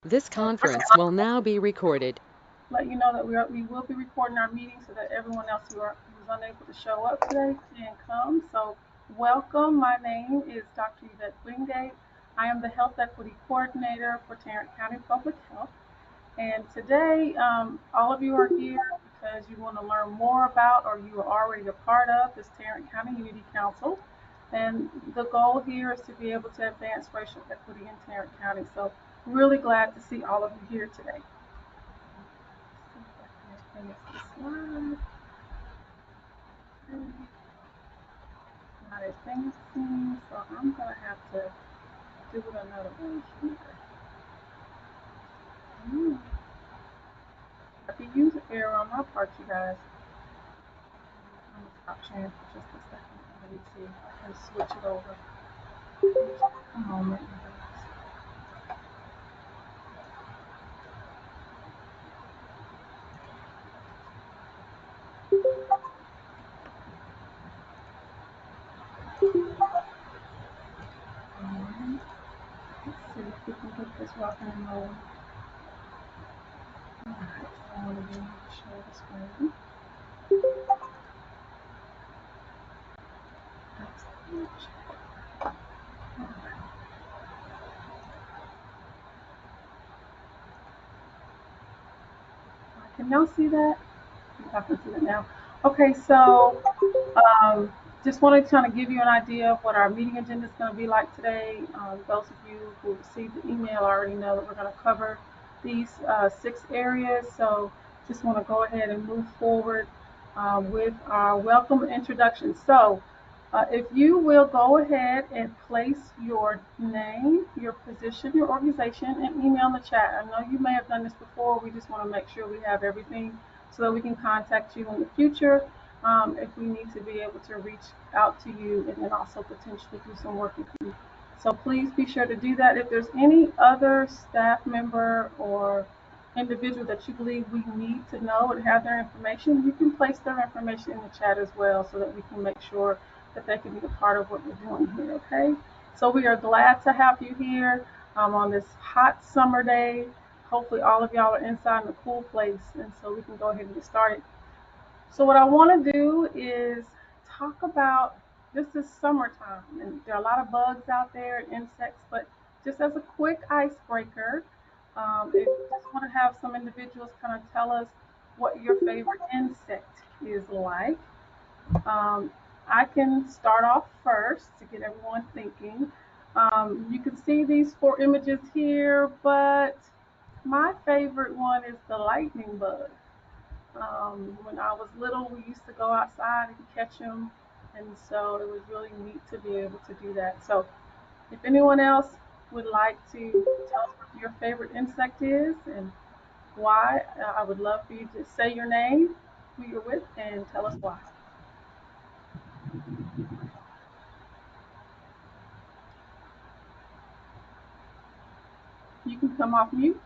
This So first conference will now be recorded. let you know that we will be recording our meeting so that everyone else who's unable to show up today can come. So welcome. My name is Dr. Yvette Wingate. I am the Health Equity Coordinator for Tarrant County Public Health. And today, all of you are here because you want to learn more about or you are already a part of this Tarrant County Unity Council. And the goal here is to be able to advance racial equity in Tarrant County. So really glad to see all of you here today. Not advancing, so I'm gonna have to do it another way here. Mm. I can use an arrow on my part, you guys. I'm gonna stop sharing for just a second. Let me see if I can switch it over. A moment, you guys. Alright. Let's see if we can get this rocking and rolling. Alright, so I want to share the screen. That's huge. Alright. Can y'all see that? I can see it now. Okay, so just wanted to kind of give you an idea of what our meeting agenda is going to be like today. Those of you who received the email already know that we're going to cover these 6 areas. So just want to go ahead and move forward with our welcome introduction. So if you will go ahead and place your name, your position, your organization, and email in the chat. I know you may have done this before. We just want to make sure we have everything so that we can contact you in the future if we need to be able to reach out to you and then also potentially do some work with you. So please be sure to do that. If there's any other staff member or individual that you believe we need to know and have their information, you can place their information in the chat as well so that we can make sure that they can be a part of what we're doing here, okay? So we are glad to have you here on this hot summer day. Hopefully all of y'all are inside in a cool place and so we can go ahead and get started. So what I want to do is talk about this is summertime and there are a lot of bugs out there and insects, but just as a quick icebreaker, if you just want to have some individuals kind of tell us what your favorite insect is like. Um, I can start off first to get everyone thinking. You can see these 4 images here, but my favorite one is the lightning bug. When I was little, we used to go outside and catch them, and so it was really neat to be able to do that. So, if anyone else would like to tell us what your favorite insect is and why, I would love for you to say your name, who you're with, and tell us why. You can come off mute.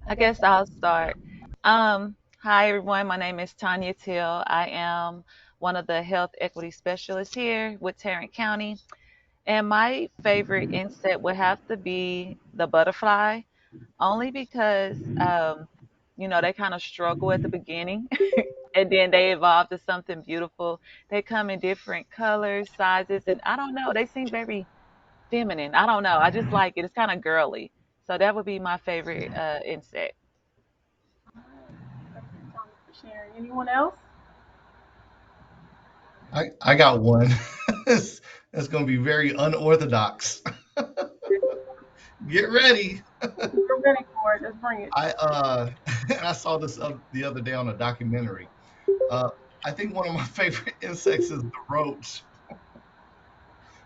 I guess I'll start. Hi everyone, my name is Tanya Till. I am one of the health equity specialists here with Tarrant County. And my favorite insect would have to be the butterfly, only because they kind of struggle at the beginning and then they evolve to something beautiful. They come in different colors, sizes, and I don't know, they seem very feminine. I don't know. I just like it. It's kind of girly. So that would be my favorite insect. All right. Thank you, Tanya, for sharing. Anyone else? I got one. That's going to be very unorthodox. Get ready. We're ready for it. Let's bring it. I saw this the other day on a documentary. Uh, I think one of my favorite insects is the roach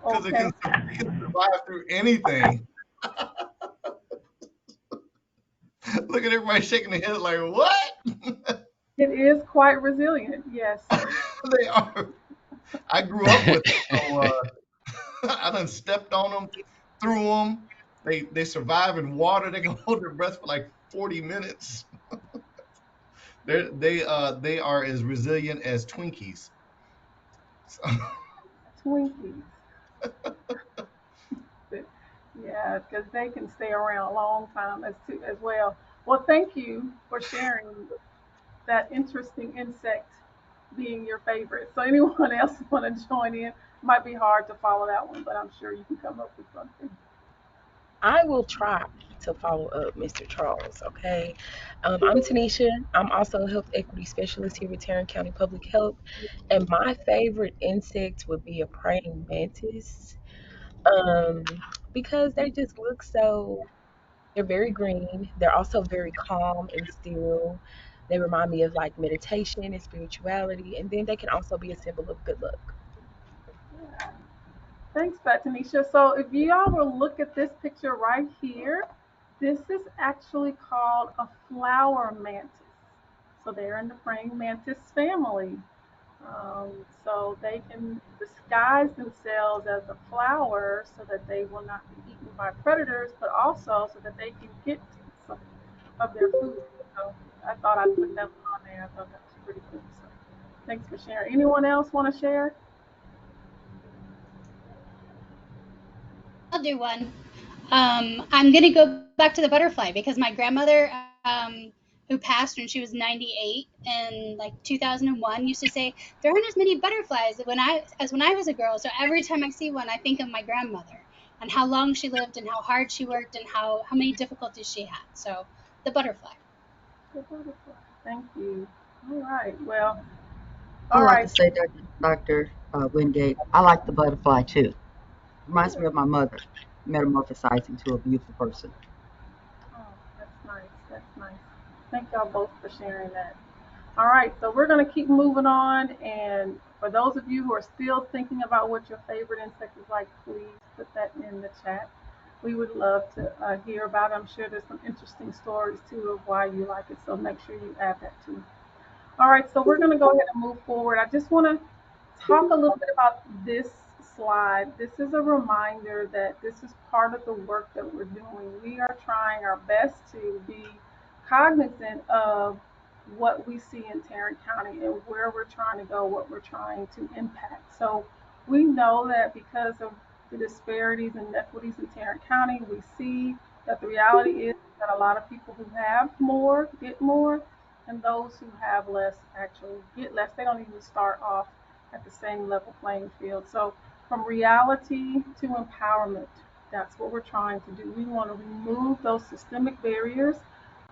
because Okay. it can survive through anything. Look at everybody shaking their head like, what? It is quite resilient. Yes. They are. I grew up with them, so I done stepped on them, threw them. They survive in water. They can hold their breath for like 40 minutes. They are as resilient as Twinkies. Twinkies. But, yeah, because they can stay around a long time as well. Well, thank you for sharing that interesting insect being your favorite. So anyone else want to join in? Might be hard to follow that one, but I'm sure you can come up with something. I will try to follow up Mr. Charles, okay? I'm Tanisha. I'm also a health equity specialist here with Tarrant County Public Health. And my favorite insect would be a praying mantis um, because they just look so, they're very green. They're also very calm and still. They remind me of like meditation and spirituality. And then they can also be a symbol of good luck. Yeah. Thanks, Tanisha. So if you all will look at this picture right here, this is actually called a flower mantis. So they're in the praying mantis family. So they can disguise themselves as a flower so that they will not be eaten by predators, but also so that they can get some of their food. So I thought I'd put that one on there. I thought that was pretty cool. So thanks for sharing. Anyone else want to share? I'll do one. I'm gonna go back to the butterfly because my grandmother, who passed when she was 98 in like 2001, used to say there aren't as many butterflies when I was a girl. So every time I see one, I think of my grandmother and how long she lived and how hard she worked and how many difficulties she had. So the butterfly. The butterfly. Thank you. All right. Well, I all like to right. say, Dr. Wingate, I like the butterfly too. Reminds me of my mother, metamorphosized into a beautiful person. Oh, that's nice. That's nice. Thank y'all both for sharing that. All right, so we're going to keep moving on. And for those of you who are still thinking about what your favorite insect is like, please put that in the chat. We would love to hear about it. I'm sure there's some interesting stories too of why you like it. So make sure you add that too. All right, so we're going to go ahead and move forward. I just want to talk a little bit about this slide. This is a reminder that this is part of the work that we're doing. We are trying our best to be cognizant of what we see in Tarrant County and where we're trying to go, what we're trying to impact. So we know that because of the disparities and inequities in Tarrant County, we see that the reality is that a lot of people who have more get more, and those who have less actually get less. They don't even start off at the same level playing field. So from reality to empowerment, that's what we're trying to do. We want to remove those systemic barriers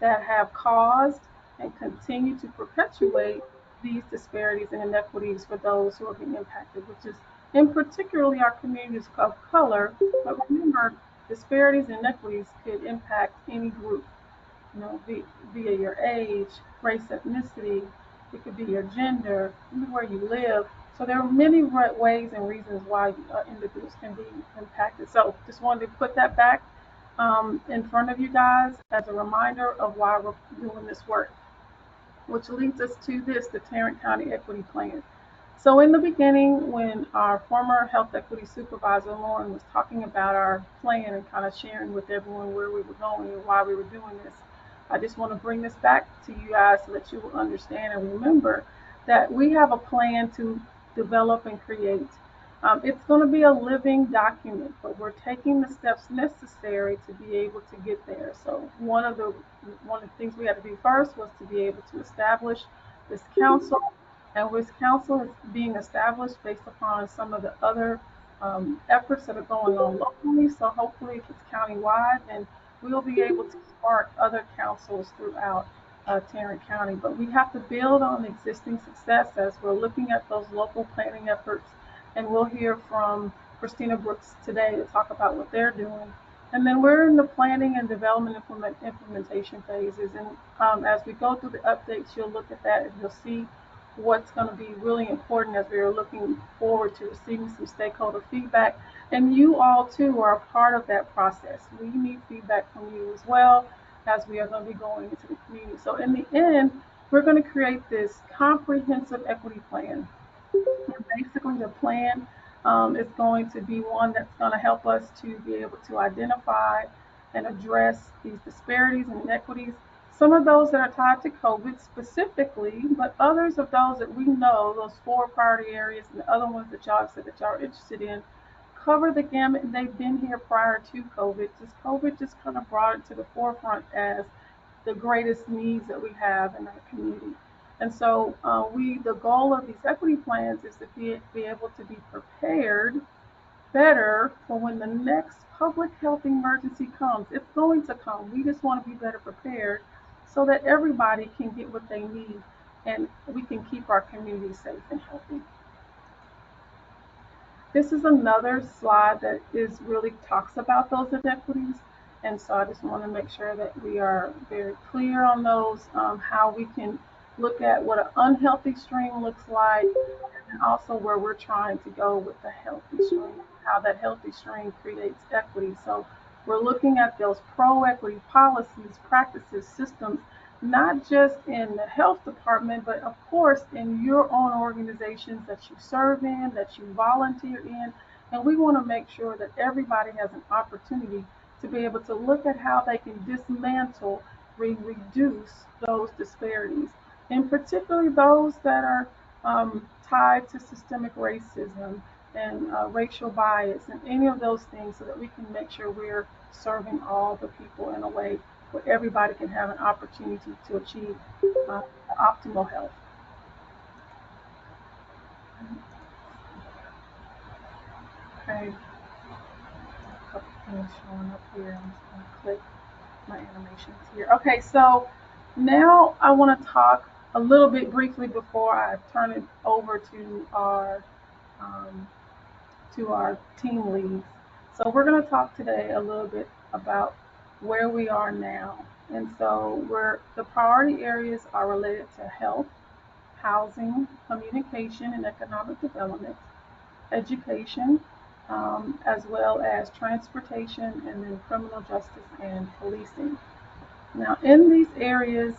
that have caused and continue to perpetuate these disparities and inequities for those who are being impacted, which is in particularly our communities of color. But remember, disparities and inequities could impact any group, via your age, race, ethnicity. It could be your gender, where you live. So there are many ways and reasons why individuals can be impacted. So just wanted to put that back in front of you guys as a reminder of why we're doing this work, which leads us to the Tarrant County Equity Plan. So in the beginning, when our former health equity supervisor, Lauren, was talking about our plan and kind of sharing with everyone where we were going and why we were doing this, I just want to bring this back to you guys so that you will understand and remember that we have a plan to develop and create. It's going to be a living document, but we're taking the steps necessary to be able to get there. So one of the things we had to do first was to be able to establish this council, and this council is being established based upon some of the other efforts that are going on locally. So hopefully, if it's countywide, then we'll be able to spark other councils throughout Tarrant County. But we have to build on existing success as we're looking at those local planning efforts. And we'll hear from Christina Brooks today to talk about what they're doing. And then we're in the planning and development implementation phases. And as we go through the updates, you'll look at that and you'll see what's going to be really important as we are looking forward to receiving some stakeholder feedback. And you all too are a part of that process. We need feedback from you as well as we are going to be going into the community. So in the end, we're going to create this comprehensive equity plan. And basically, the plan is going to be one that's going to help us to be able to identify and address these disparities and inequities Some of those that are tied to COVID specifically, but others of those that we know, those four priority areas and the other ones that y'all said that y'all are interested in, cover the gamut and they've been here prior to COVID. Just COVID just kind of brought it to the forefront as the greatest needs that we have in our community. And so the goal of these equity plans is to be able to be prepared better for when the next public health emergency comes. It's going to come. We just want to be better prepared so that everybody can get what they need and we can keep our community safe and healthy. This is another slide that is really talks about those inequities. And so I just want to make sure that we are very clear on those, how we can look at what an unhealthy stream looks like, and also where we're trying to go with the healthy stream, how that healthy stream creates equity. So we're looking at those pro-equity policies, practices, systems, not just in the health department, but of course in your own organizations that you serve in, that you volunteer in. And we want to make sure that everybody has an opportunity to be able to look at how they can dismantle, reduce those disparities, and particularly those that are tied to systemic racism and racial bias and any of those things so that we can make sure we're serving all the people in a way where everybody can have an opportunity to achieve optimal health. Okay, a couple things showing up here. I'm just going to click my animations here. Okay, so now I want to talk a little bit briefly before I turn it over um, to our team leads. So we're going to talk today a little bit about where we are now. And so the priority areas are related to health, housing, communication, and economic development, education, as well as transportation, and then criminal justice and policing. Now, in these areas,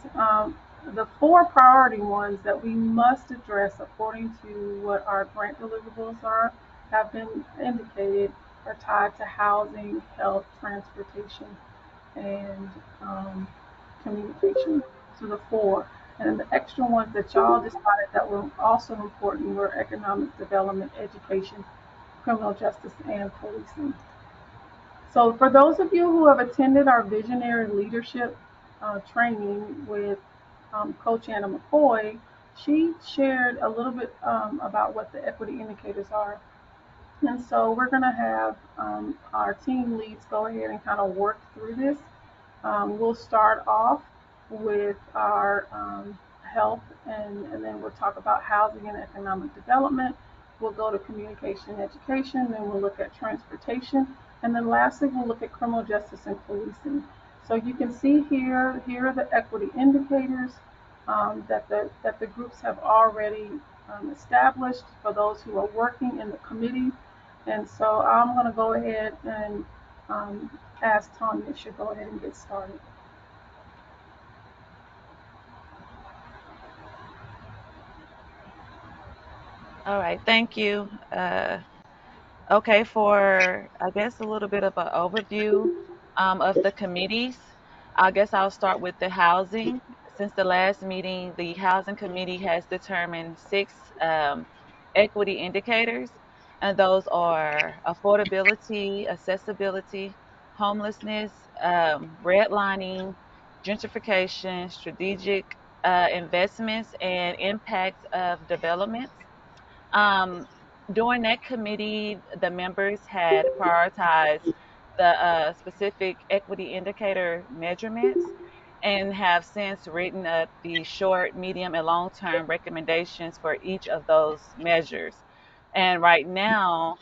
the four priority ones that we must address according to what our grant deliverables are have been indicated are tied to housing, health, transportation, and communication. So the four. And the extra ones that y'all decided that were also important were economic development, education, criminal justice, and policing. So for those of you who have attended our visionary leadership training with Coach Anna McCoy, she shared a little bit about what the equity indicators are. And so we're going to have our team leads go ahead and kind of work through this. We'll start off with our health, and then we'll talk about housing and economic development. We'll go to communication and education, then we'll look at transportation, and then lastly, we'll look at criminal justice and policing. So you can see here are the equity indicators that the groups have already established for those who are working in the committee. And so I'm going to go ahead and um, ask Tanya should go ahead and get started. All right, thank you. Okay, for I guess a little bit of an overview of the committees. I guess I'll start with the housing. Since the last meeting, the housing committee has determined six equity indicators, and those are affordability, accessibility, homelessness, redlining, gentrification, strategic investments, and impact of developments. Um, During that committee, the members had prioritized the specific equity indicator measurements and have since written up the short, medium, and long term recommendations for each of those measures. And right now,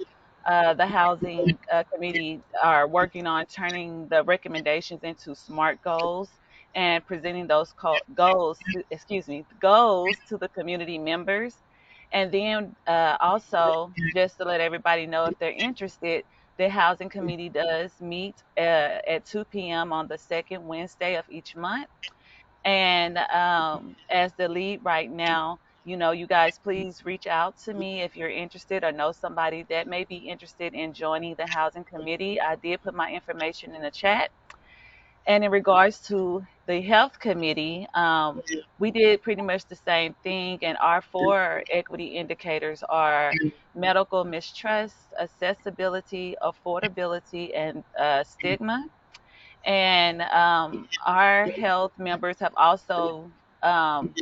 the housing committee are working on turning the recommendations into SMART goals and presenting those goals to the community members. And then also, just to let everybody know if they're interested, the Housing Committee does meet at 2 p.m. on the second Wednesday of each month. And as the lead right now, you guys please reach out to me if you're interested or know somebody that may be interested in joining the Housing Committee. I did put my information in the chat. And in regards to the health committee, we did pretty much the same thing. And our four equity indicators are medical mistrust, accessibility, affordability, and stigma. And our health members have also,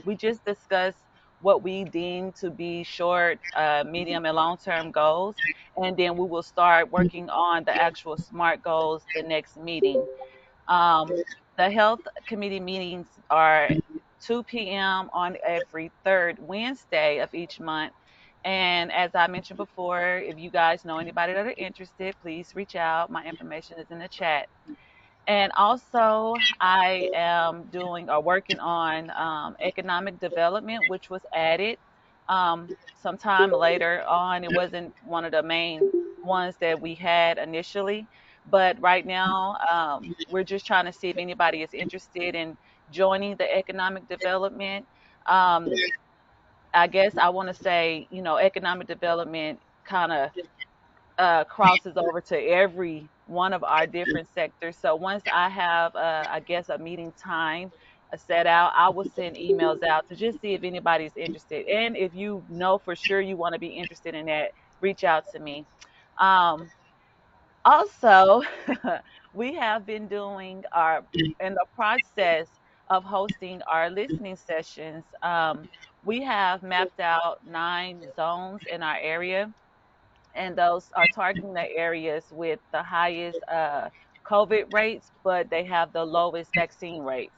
we just discussed what we deem to be short, medium, and long term goals. And then we will start working on the actual SMART goals the next meeting. The health committee meetings are 2 p.m. on every third Wednesday of each month. And as I mentioned before, if you guys know anybody that are interested, please reach out. My information is in the chat. And also, I am doing or working on economic development, which was added sometime later on. It wasn't one of the main ones that we had initially, but right now we're just trying to see if anybody is interested in joining the economic development. Um, I guess I want to say, economic development kind of crosses over to every one of our different sectors. So once I have, I guess, a meeting time set out, I will send emails out to just see if anybody's interested. And if you know for sure you want to be interested in that, reach out to me. Um, Also, we have been doing our in the process of hosting our listening sessions. We have mapped out 9 zones in our area, and those are targeting the areas with the highest COVID rates, but they have the lowest vaccine rates.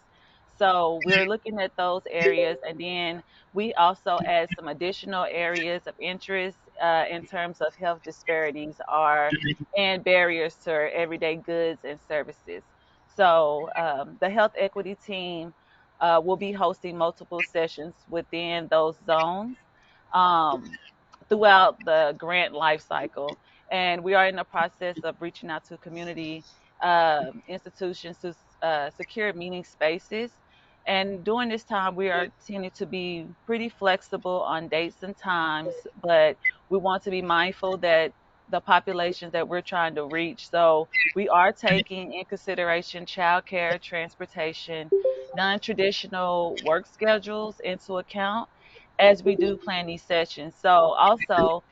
So we're looking at those areas, and then we also add some additional areas of interest in terms of health disparities are and barriers to everyday goods and services. So the health equity team will be hosting multiple sessions within those zones. Um, Throughout the grant life cycle. And we are in the process of reaching out to community institutions to secure meeting spaces. And during this time, we are tending to be pretty flexible on dates and times, but we want to be mindful that the populations that we're trying to reach. So we are taking in consideration childcare, transportation, non-traditional work schedules into account as we do plan these sessions. So also,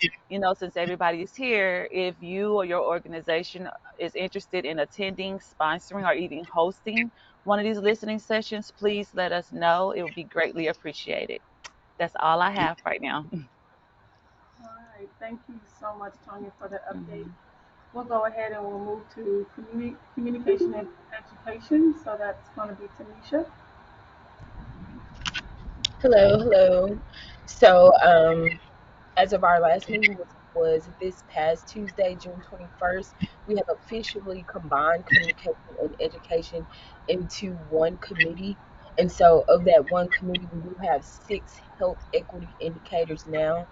since everybody is here, if you or your organization is interested in attending, sponsoring, or even hosting one of these listening sessions, please let us know. It would be greatly appreciated. That's all I have right now. All right. Thank you so much, Tanya, for the update. Mhm. We'll go ahead and we'll move to communication and education. So that's going to be Tanisha. Hello, hello. So, as of our last meeting, which was this past Tuesday, June 21st, we have officially combined communication and education into one committee. And so, of that one committee, we do have 6 health equity indicators now.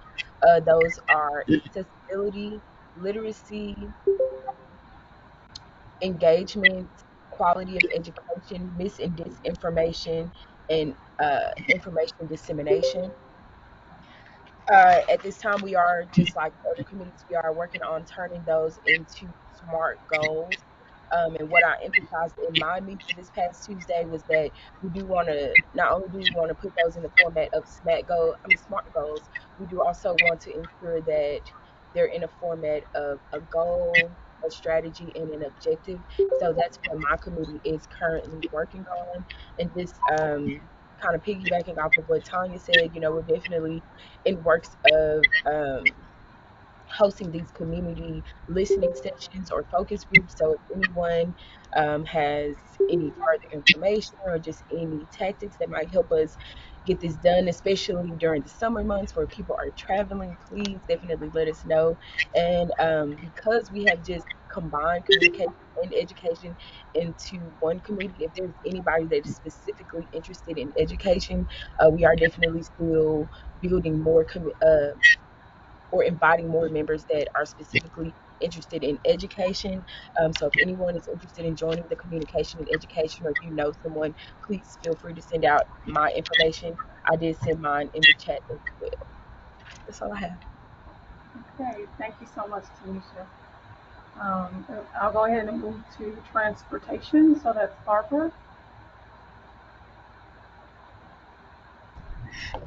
Those are accessibility, literacy, engagement, quality of education, mis and disinformation, and information dissemination. At this time, we are just like other committees, we are working on turning those into SMART goals. And what I emphasized in my meeting this past Tuesday was that we do want to not only do we want to put those in the format of SMART goals, we do also want to ensure that they're in a format of a goal, a strategy, and an objective. So that's what my committee is currently working on. And just kind of piggybacking off of what Tanya said, we're definitely in works of hosting these community listening sessions or focus groups. So if anyone has any further information or just any tactics that might help us get this done, especially during the summer months where people are traveling, please definitely let us know. And because we have just combined communication and education into one committee, if there's anybody that is specifically interested in education, we are definitely still building more or inviting more members that are specifically interested in education. So if anyone is interested in joining the communication and education, or if you know someone, please feel free to send out my information. I did send mine in the chat as well. That's all I have. Okay. Thank you so much, Tanisha. Um, I'll go ahead and move to transportation. So that's Barbara.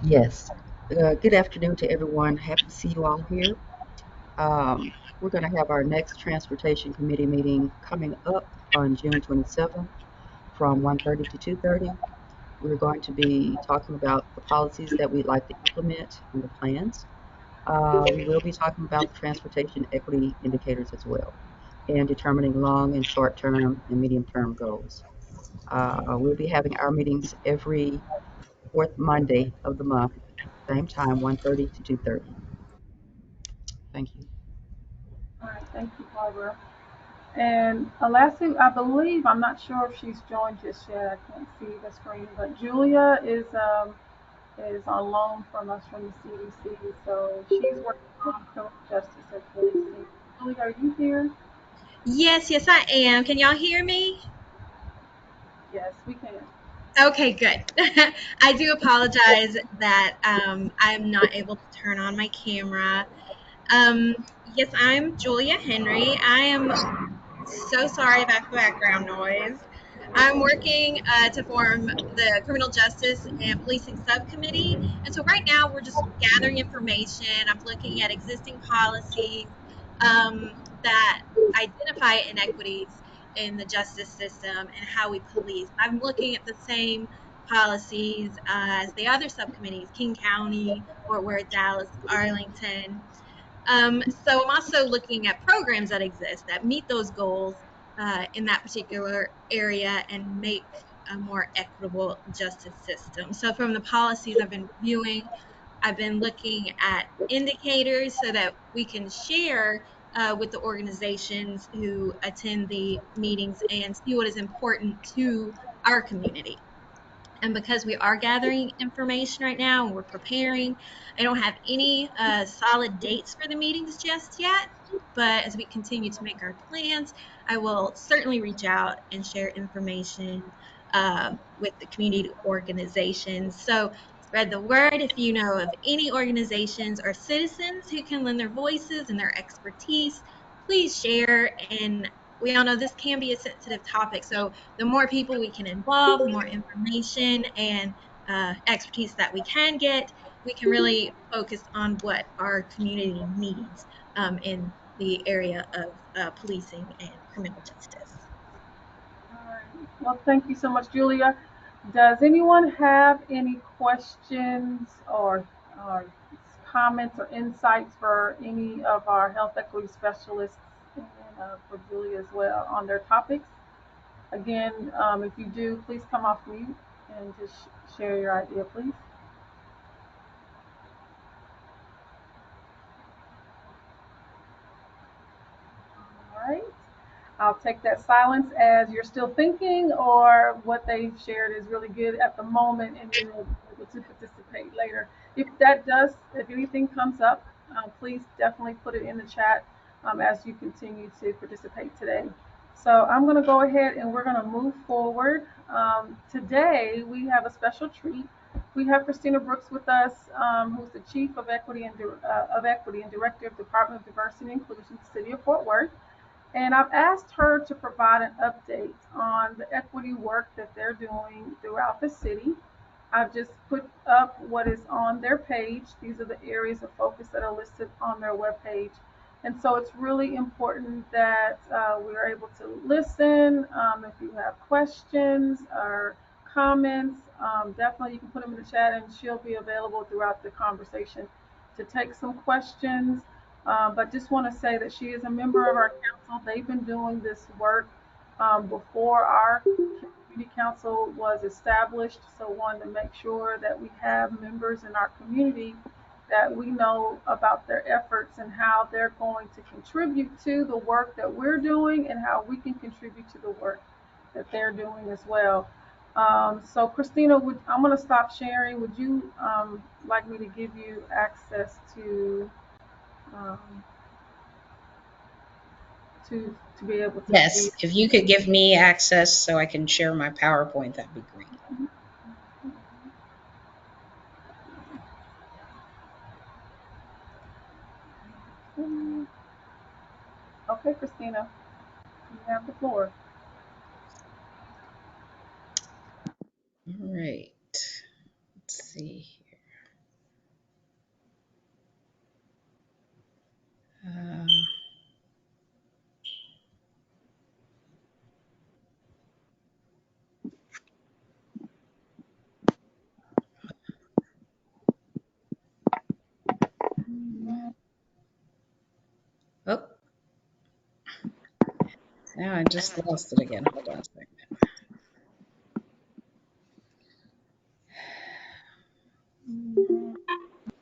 Yes. Good afternoon to everyone. Happy to see you all here. We're going to have our next Transportation Committee meeting coming up on June 27th from 1:30 to 2:30. We're going to be talking about the policies that we'd like to implement and the plans. We will be talking about the transportation equity indicators as well and determining long and short term and medium term goals. We'll be having our meetings every fourth Monday of the month, same time, 1:30 to 2:30. Thank you. All right, thank you, Barbara. And lastly, I believe, I'm not sure if she's joined just yet. I can't see the screen, but Julia is on loan from us from the CDC, so she's working on criminal justice and policing. Julia, are you here? Yes, yes, I am. Can y'all hear me? Yes, we can. Okay, good. I do apologize that I'm not able to turn on my camera. Yes, I'm Julia Henry. I am so sorry about the background noise. I'm working to form the Criminal Justice and Policing Subcommittee. And so right now we're just gathering information. I'm looking at existing policies that identify inequities in the justice system and how we police. I'm looking at the same policies as the other subcommittees, King County, Fort Worth, Dallas, Arlington. So I'm also looking at programs that exist that meet those goals in that particular area and make a more equitable justice system. So from the policies I've been reviewing, I've been looking at indicators so that we can share with the organizations who attend the meetings and see what is important to our community. And because we are gathering information right now and we're preparing, I don't have any solid dates for the meetings just yet. But as we continue to make our plans, I will certainly reach out and share information with the community organizations. So spread the word if you know of any organizations or citizens who can lend their voices and their expertise. Please share. And we all know this can be a sensitive topic. So the more people we can involve, the more information and expertise that we can get, we can really focus on what our community needs in the area of policing and criminal justice. All right. Well, thank you so much, Julia. Does anyone have any questions or comments or insights for any of our health equity specialists and for Julia as well on their topics? Again, if you do, please come off mute and just share your idea, please. All right. I'll take that silence as you're still thinking, or what they've shared is really good at the moment, and you're able to participate later. If anything comes up, please definitely put it in the chat as you continue to participate today. So I'm going to go ahead and we're going to move forward. Today we have a special treat. We have Christina Brooks with us, who's the Chief of Equity and Director of Department of Diversity and Inclusion, City of Fort Worth. And I've asked her to provide an update on the equity work that they're doing throughout the city. I've just put up what is on their page. These are the areas of focus that are listed on their webpage. And so it's really important that we are able to listen. If you have questions or comments, definitely you can put them in the chat and she'll be available throughout the conversation to take some questions. But just want to say that she is a member of our council. They've been doing this work before our community council was established. So wanted to make sure that we have members in our community that we know about their efforts and how they're going to contribute to the work that we're doing and how we can contribute to the work that they're doing as well. So Christina, I'm going to stop sharing. Would you like me to give you access um, to be able to see? Yes, if you could give me access so I can share my PowerPoint, that'd be great. Okay, Okay, Christina, you have the floor. All right. Let's see here. Oh, now I just lost it again. Hold on a second.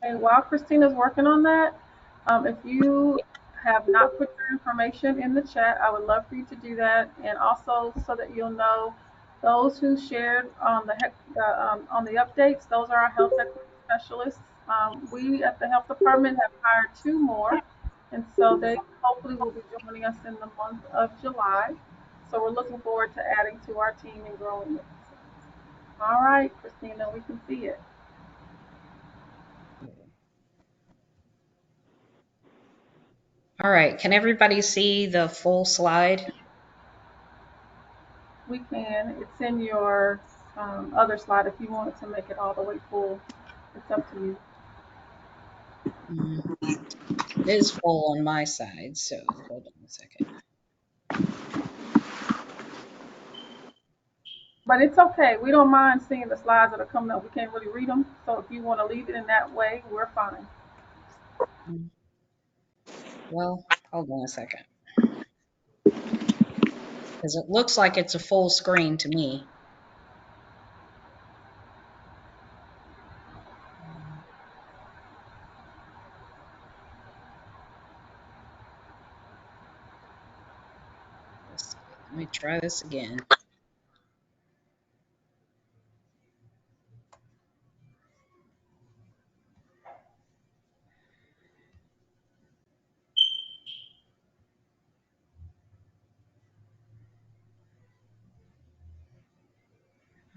Okay, while Christina's working on that, if you have not put your information in the chat, I would love for you to do that, and also so that you'll know those who shared on on the updates. Those are our health equity specialists. We at the health department have hired two more, and so they hopefully will be joining us in the month of July. So we're looking forward to adding to our team and growing it. All right, Christina, we can see it. All right. Can everybody see the full slide? We can. It's in your other slide if you wanted to make it all the way full. It's up to you. Mm, it is full on my side, so hold on a second. But it's okay. We don't mind seeing the slides that are coming up. We can't really read them. So if you want to leave it in that way, we're fine. Mm, well, hold on a second. Because it looks like it's a full screen to me. Let's see. Let me try this again.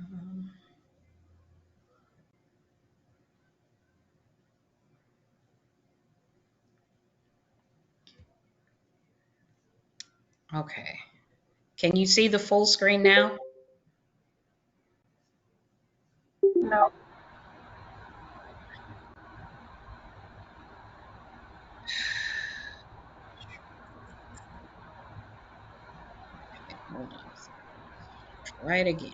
Um, okay. Can you see the full screen now? No. Okay, hold on a second. Try it again.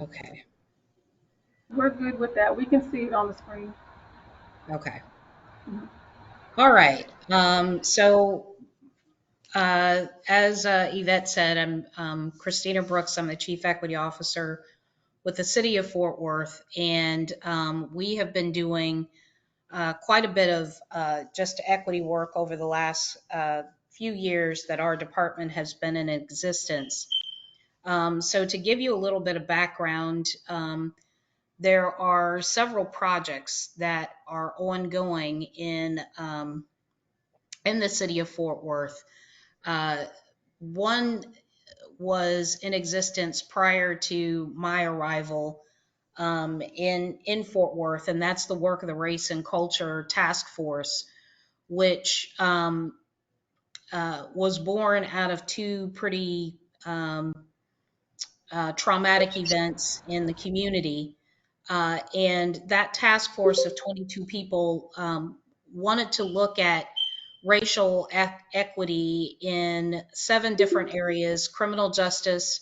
Okay. We're good with that. We can see it on the screen. Okay. Mhm. All right. As Yvette said, I'm Christina Brooks. I'm the Chief Equity Officer with the City of Fort Worth, and we have been doing quite a bit of just equity work over the last few years that our department has been in existence. So to give you a little bit of background, there are several projects that are ongoing in the city of Fort Worth. Uh, One was in existence prior to my arrival in Fort Worth, and that's the work of the Race and Culture Task Force, which was born out of two pretty traumatic events in the community. And that task force of 22 people wanted to look at racial equity in 7 different areas: criminal justice,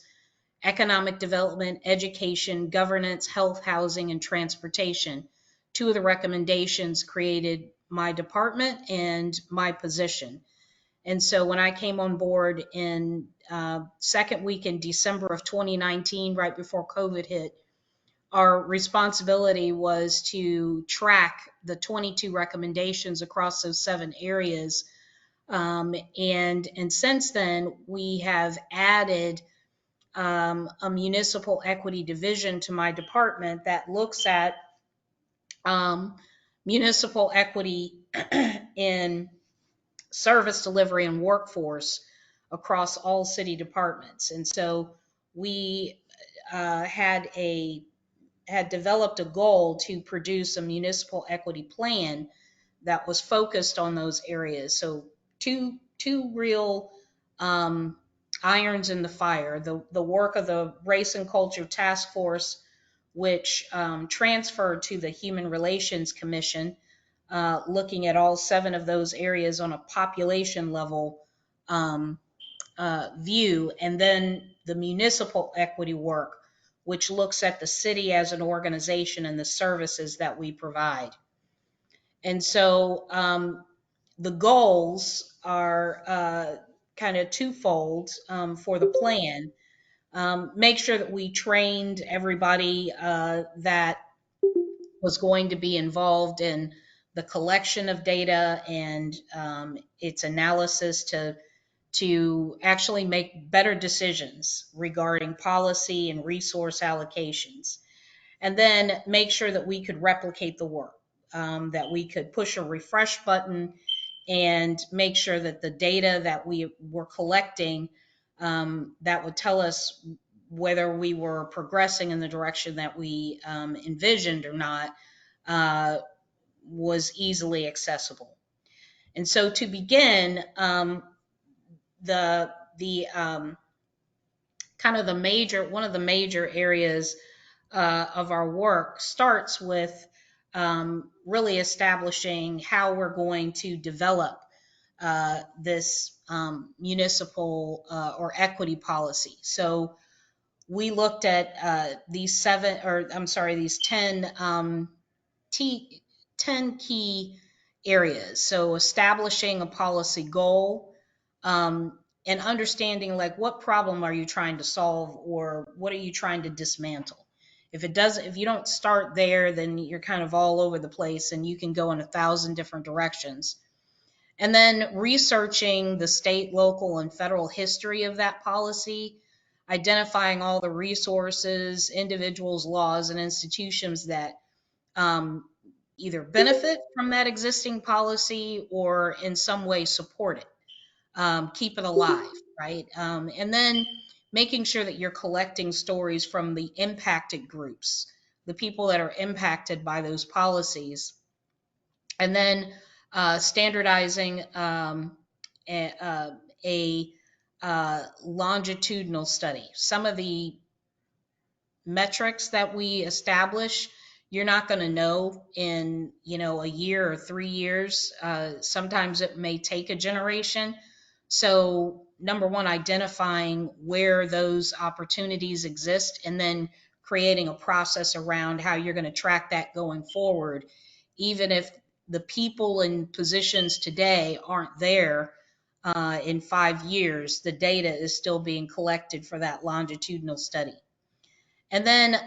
economic development, education, governance, health, housing, and transportation. Two of the recommendations created my department and my position. And so when I came on board in second week in December of 2019, right before COVID hit, our responsibility was to track the 22 recommendations across those 7 areas. And since then, we have added a municipal equity division to my department that looks at um, municipal equity in service delivery and workforce across all city departments. And so we had developed a goal to produce a municipal equity plan that was focused on those areas. So two real irons in the fire: the work of the Race and Culture Task Force, which transferred to the Human Relations Commission, looking at all 7 of those areas on a population level um, view, and then the municipal equity work, which looks at the city as an organization and the services that we provide. And so the goals are kind of twofold for the plan. Make sure that we trained everybody that was going to be involved in the collection of data and its analysis to actually make better decisions regarding policy and resource allocations. And then make sure that we could replicate the work, that we could push a refresh button and make sure that the data that we were collecting that would tell us whether we were progressing in the direction that we envisioned or not was easily accessible. And so to begin, the kind of one of the major areas of our work starts with really establishing how we're going to develop this municipal or equity policy. So we looked at these 10 10 key areas. So establishing a policy goal, and understanding like what problem are you trying to solve or what are you trying to dismantle. If you don't start there, then you're kind of all over the place and you can go in 1,000 different directions. And then researching the state, local, and federal history of that policy, identifying all the resources, individuals, laws, and institutions that um, either benefit from that existing policy or in some way support it, keep it alive, right? And then making sure that you're collecting stories from the impacted groups, the people that are impacted by those policies, and then standardizing a longitudinal study. Some of the metrics that we establish, you're not going to know in a year or 3 years. Sometimes it may take a generation. So number one, identifying where those opportunities exist and then creating a process around how you're going to track that going forward. Even if the people in positions today aren't there in 5 years, the data is still being collected for that longitudinal study. And then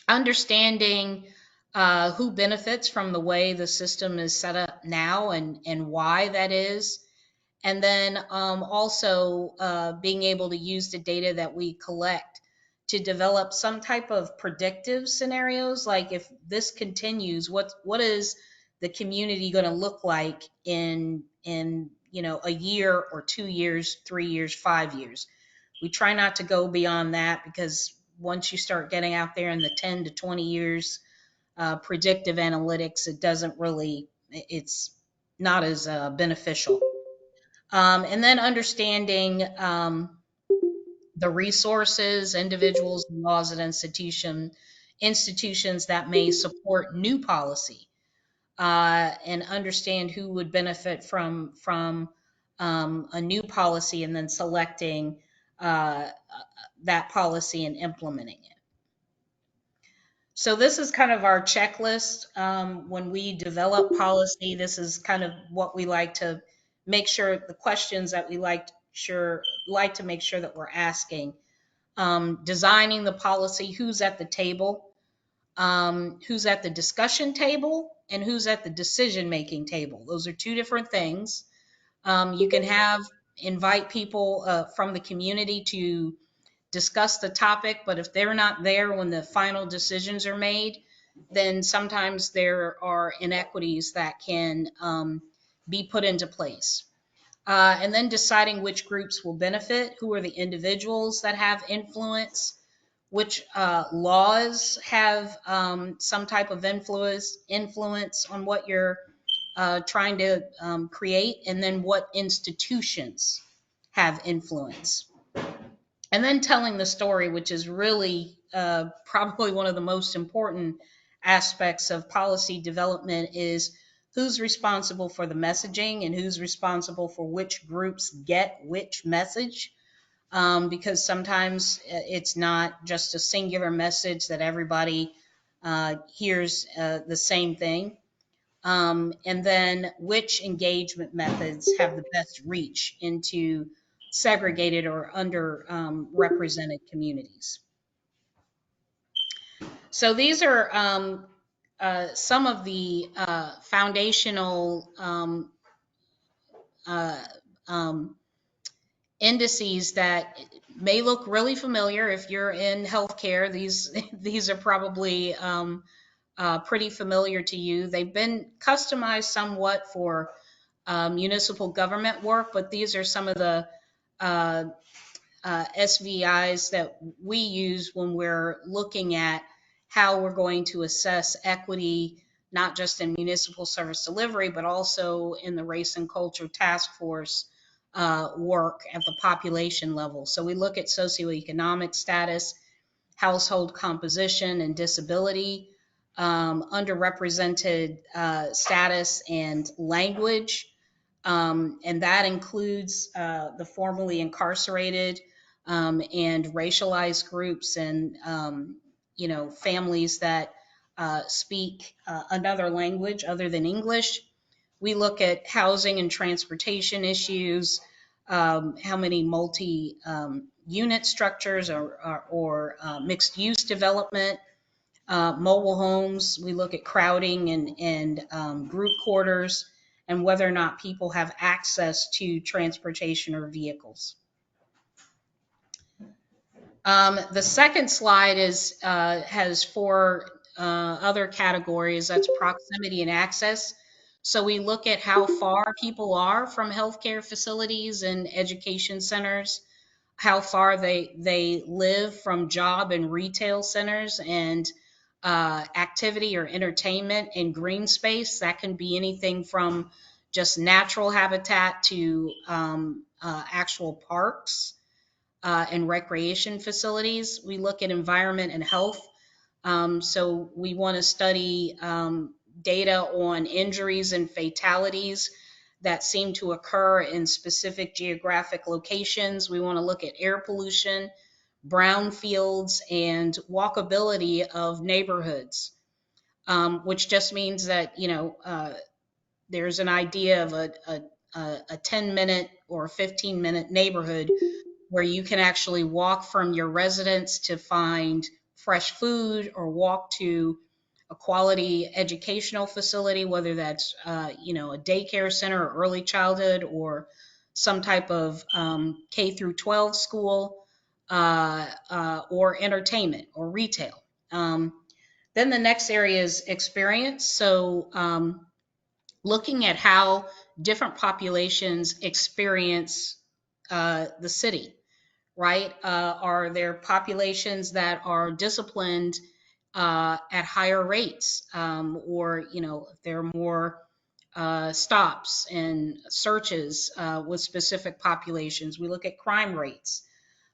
understanding who benefits from the way the system is set up now and why that is. And then also being able to use the data that we collect to develop some type of predictive scenarios. Like if this continues, what is the community going to look like in a year or 2 years, 3 years, 5 years? We try not to go beyond that because once you start getting out there in the 10 to 20 years, predictive analytics, it's not as beneficial. And then understanding the resources, individuals, laws, and institutions that may support new policy, and understand who would benefit from a new policy, and then selecting that policy and implementing it. So this is kind of our checklist. When we develop policy, this is kind of what we like to make sure, the questions that we like to make sure that we're asking. Designing the policy, who's at the table, who's at the discussion table, and who's at the decision-making table. Those are two different things. You can invite people from the community to discuss the topic, but if they're not there when the final decisions are made, then sometimes there are inequities that can be put into place. And then deciding which groups will benefit, who are the individuals that have influence, which laws have some type of influence on what you're trying to create, and then what institutions have influence. And then telling the story, which is really probably one of the most important aspects of policy development, is who's responsible for the messaging and who's responsible for which groups get which message. Because sometimes it's not just a singular message that everybody hears the same thing. And then which engagement methods have the best reach into segregated or underrepresented communities. So these are some of the foundational uh, um, indices that may look really familiar if you're in healthcare. These are probably pretty familiar to you. They've been customized somewhat for municipal government work, but these are some of the uh, SVIs that we use when we're looking at how we're going to assess equity, not just in municipal service delivery, but also in the race and culture task force work at the population level. So we look at socioeconomic status, household composition and disability, underrepresented status and language. And that includes the formerly incarcerated and racialized groups and, families that speak another language other than English. We look at housing and transportation issues, how many multi unit structures or mixed use development, mobile homes. We look at crowding and group quarters and whether or not people have access to transportation or vehicles. The second slide has four other categories. That's proximity and access. So we look at how far people are from healthcare facilities and education centers, how far they live from job and retail centers and activity or entertainment and green space. That can be anything from just natural habitat to actual parks and recreation facilities. We look at environment and health. So we want to study data on injuries and fatalities that seem to occur in specific geographic locations. We want to look at air pollution, brownfields, and walkability of neighborhoods, which just means that, there's an idea of a 10-minute or 15-minute neighborhood where you can actually walk from your residence to find fresh food or walk to a quality educational facility, whether that's a daycare center or early childhood or some type of K through 12 school or entertainment or retail. Then the next area is experience. So looking at how different populations experience the city, right? Are there populations that are disciplined at higher rates, or if there are more stops and searches with specific populations? We look at crime rates.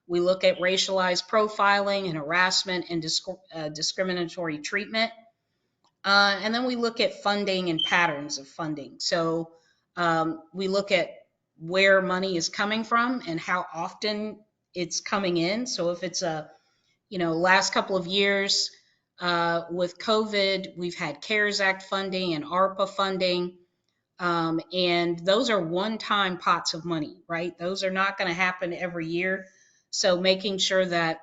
We look at racialized profiling and harassment and discriminatory treatment. And then we look at funding and patterns of funding. So we look at where money is coming from and how often it's coming in. So if it's last couple of years with COVID, we've had CARES Act funding and ARPA funding. And those are one-time pots of money, right? Those are not going to happen every year. So making sure that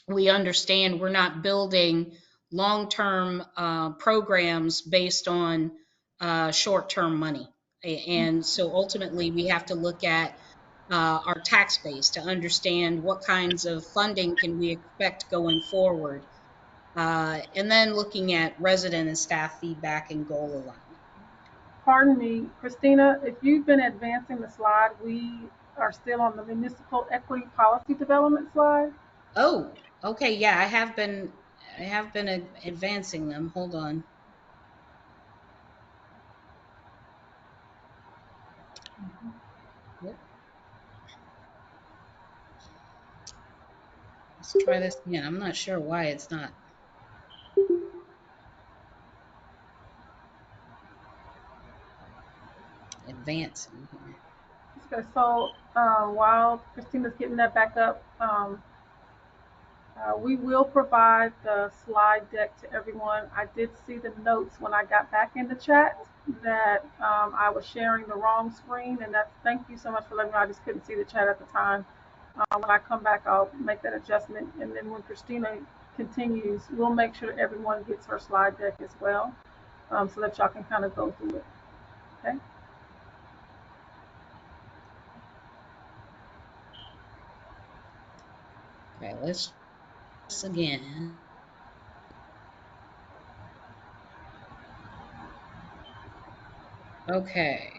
we understand we're not building long-term programs based on short-term money. And so ultimately, we have to look at our tax base to understand what kinds of funding can we expect going forward. And then looking at resident and staff feedback and goal alignment. Pardon me, Christina, if you've been advancing the slide, we are still on the municipal equity policy development slide. Oh, okay, yeah, I have been advancing them. Hold on. Yep. Let's try this again. I'm not sure why it's not advancing here. Okay, so while Christina's getting that back up, we will provide the slide deck to everyone. I did see the notes when I got back in the chat that I was sharing the wrong screen, and that's thank you so much for letting me know. I just couldn't see the chat at the time. When I come back, I'll make that adjustment, and then when Christina continues, we'll make sure everyone gets her slide deck as well, so that y'all can kind of go through it. Okay. Okay, let's try this again. Okay.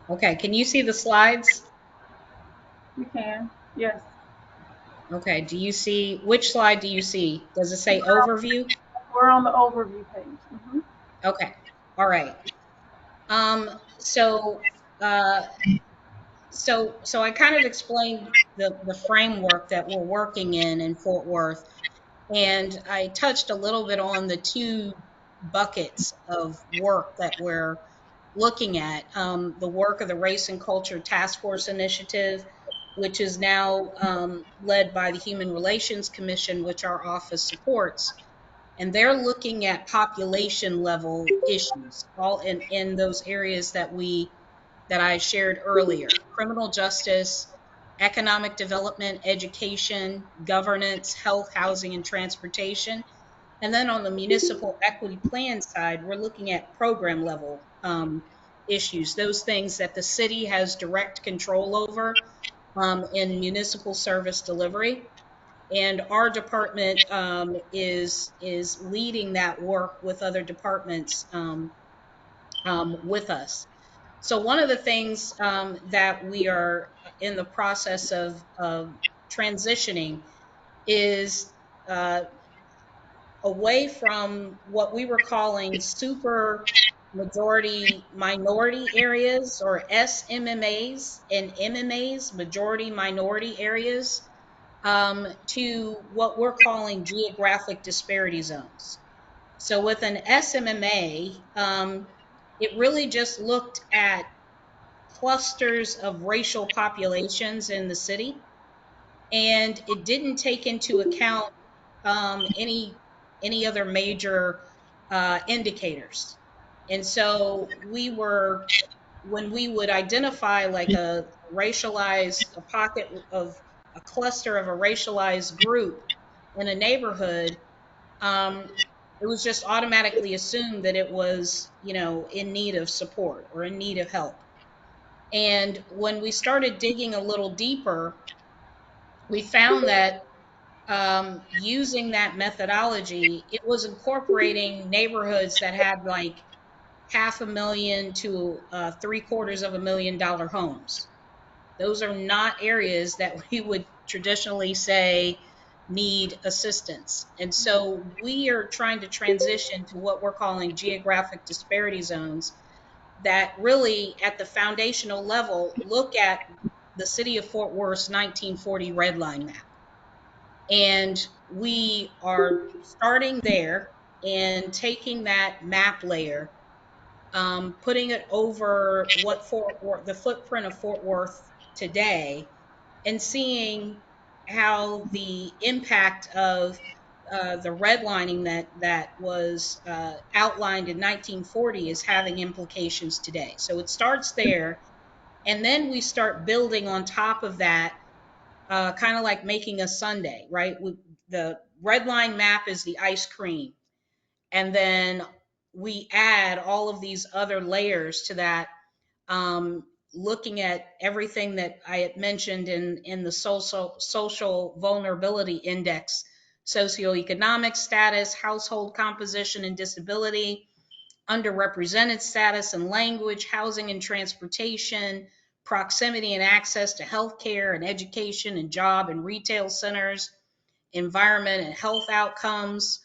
Okay, can you see the slides? We can. Yes. Okay, do you see which slide do you see? Does it say overview? We're on the overview page. Okay. All right. Um, so uh so I kind of explained the framework that we're working in Fort Worth, and I touched a little bit on the two buckets of work that we're looking at. The work of the Race and Culture Task Force Initiative, which is now led by the Human Relations Commission, which our office supports. And they're looking at population level issues, all in those areas that I shared earlier: criminal justice, economic development, education, governance, health, housing, and transportation. And then on the municipal equity plan side, we're looking at program level issues, those things that the city has direct control over in municipal service delivery. And our department is leading that work with other departments with us. So one of the things that we are in the process of transitioning is uh, away from what we were calling super majority minority areas, or SMMAs, and MMAs, majority minority areas, to what we're calling geographic disparity zones. So with an SMMA, it really just looked at clusters of racial populations in the city, and it didn't take into account any other major indicators. And so when we would identify like a pocket of a cluster of a racialized group in a neighborhood, um, it was just automatically assumed that it was, in need of support or in need of help. And when we started digging a little deeper, we found that using that methodology, it was incorporating neighborhoods that had like $500,000 to $750,000 homes. Those are not areas that we would traditionally say need assistance. And so we are trying to transition to what we're calling geographic disparity zones that really, at the foundational level, look at the city of Fort Worth's 1940 red line map. And we are starting there and taking that map layer, putting it over what Fort Worth, the footprint of Fort Worth today, and seeing how the impact of the redlining that was outlined in 1940 is having implications today. So it starts there, and then we start building on top of that, kind of like making a sundae, right? The red line map is the ice cream, and then we add all of these other layers to that, looking at everything that I had mentioned in the social vulnerability index socioeconomic status, household composition and disability, underrepresented status and language, housing and transportation, proximity and access to healthcare and education and job and retail centers, environment and health outcomes,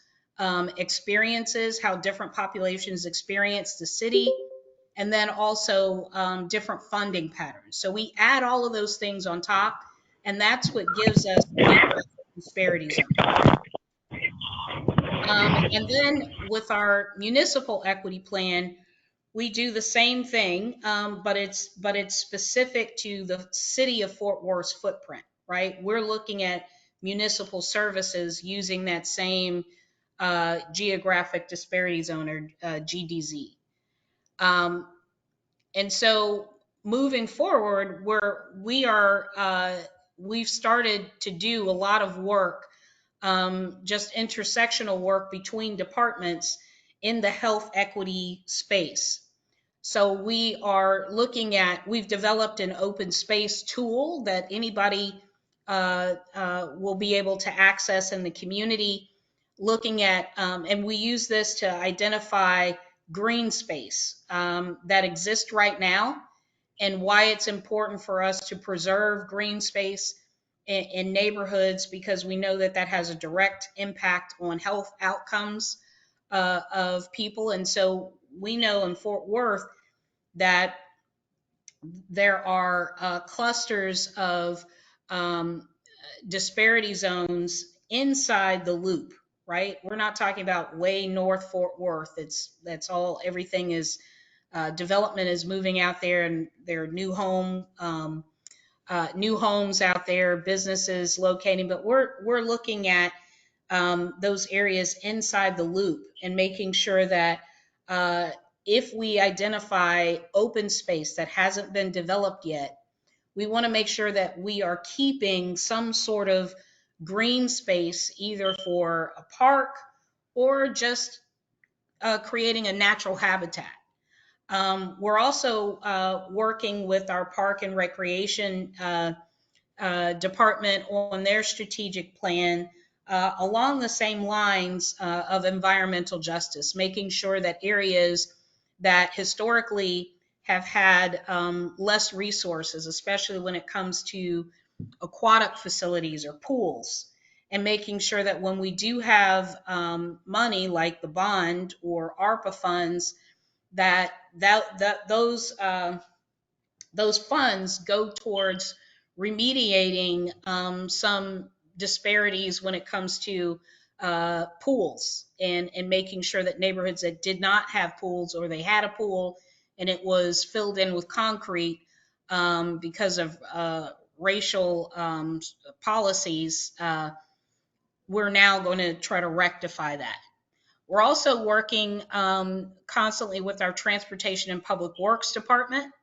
experiences, how different populations experience the city, and then also different funding patterns. So we add all of those things on top, and that's what gives us geographic disparity zone. And then with our municipal equity plan, we do the same thing, but it's specific to the city of Fort Worth's footprint, right? We're looking at municipal services using that same geographic disparity zone, or GDZ. Um, and so moving forward, we've started to do a lot of work, just intersectional work between departments in the health equity space. So we've developed an open space tool that anybody will be able to access in the community, looking at, and we use this to identify green space that exists right now, and why it's important for us to preserve green space in neighborhoods, because we know that that has a direct impact on health outcomes of people. And so we know in Fort Worth that there are clusters of um, disparity zones inside the loop, right? We're not talking about way north Fort Worth. Everything is development is moving out there, and there are new homes out there, businesses locating. But we're looking at those areas inside the loop and making sure that uh, if we identify open space that hasn't been developed yet, we want to make sure that we are keeping some sort of green space, either for a park or just creating a natural habitat. We're also working with our park and recreation department on their strategic plan along the same lines of environmental justice, making sure that areas that historically have had less resources, especially when it comes to aquatic facilities or pools, and making sure that when we do have money like the bond or ARPA funds, that those funds go towards remediating some disparities when it comes to pools, and making sure that neighborhoods that did not have pools, or they had a pool and it was filled in with concrete because of racial policies, we're now going to try to rectify that. We're also working constantly with our Transportation and Public Works Department.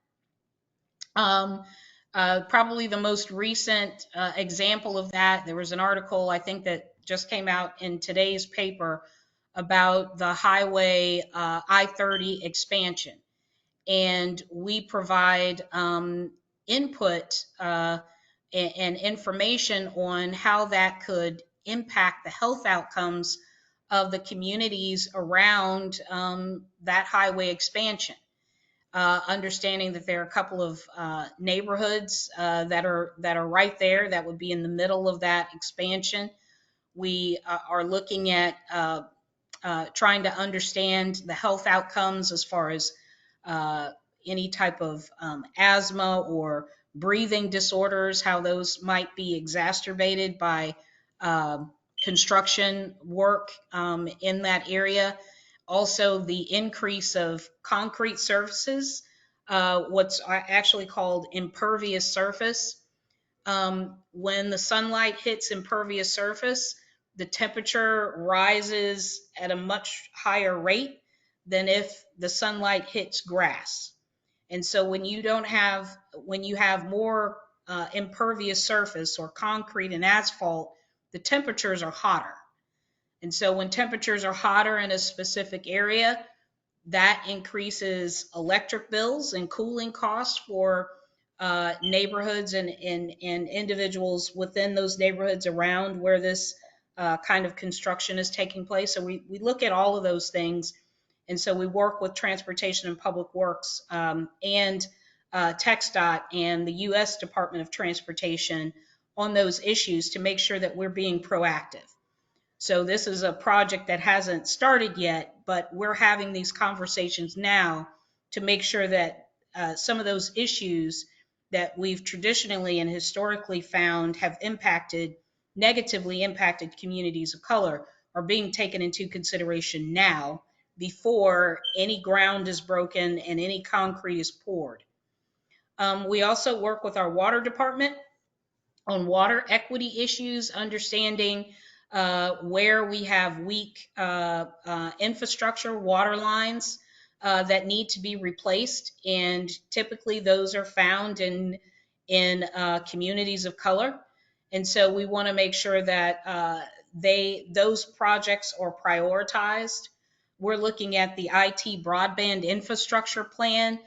Um, Probably the most recent example of that, there was an article I think that just came out in today's paper about the highway I-30 expansion. And we provide input and information on how that could impact the health outcomes of the communities around that highway expansion. Understanding that there are a couple of neighborhoods that are right there that would be in the middle of that expansion. We are looking at trying to understand the health outcomes as far as uh, any type of asthma or breathing disorders, how those might be exacerbated by um construction work in that area. Also, the increase of concrete surfaces, what's actually called impervious surface. When the sunlight hits impervious surface, the temperature rises at a much higher rate than if the sunlight hits grass. And so when you have more impervious surface or concrete and asphalt, the temperatures are hotter. And so when temperatures are hotter in a specific area, that increases electric bills and cooling costs for neighborhoods and individuals within those neighborhoods around where this kind of construction is taking place. So we look at all of those things. And so we work with Transportation and Public Works and TxDOT and the U.S. Department of Transportation on those issues to make sure that we're being proactive. So this is a project that hasn't started yet, but we're having these conversations now to make sure that some of those issues that we've traditionally and historically found have negatively impacted communities of color are being taken into consideration now before any ground is broken and any concrete is poured. We also work with our water department on water equity issues, understanding where we have weak infrastructure, water lines that need to be replaced, and typically those are found in communities of color. And so we want to make sure that those projects are prioritized. We're looking at the IT broadband infrastructure plan,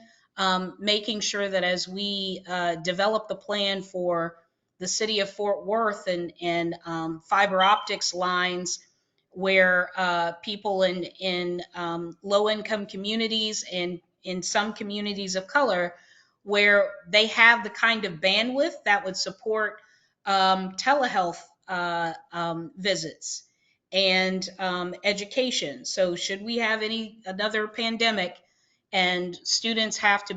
making sure that as we develop the plan for the city of Fort Worth and fiber optics lines where people in low income communities and in some communities of color where they have the kind of bandwidth that would support telehealth visits and education. So should we have another pandemic and students have to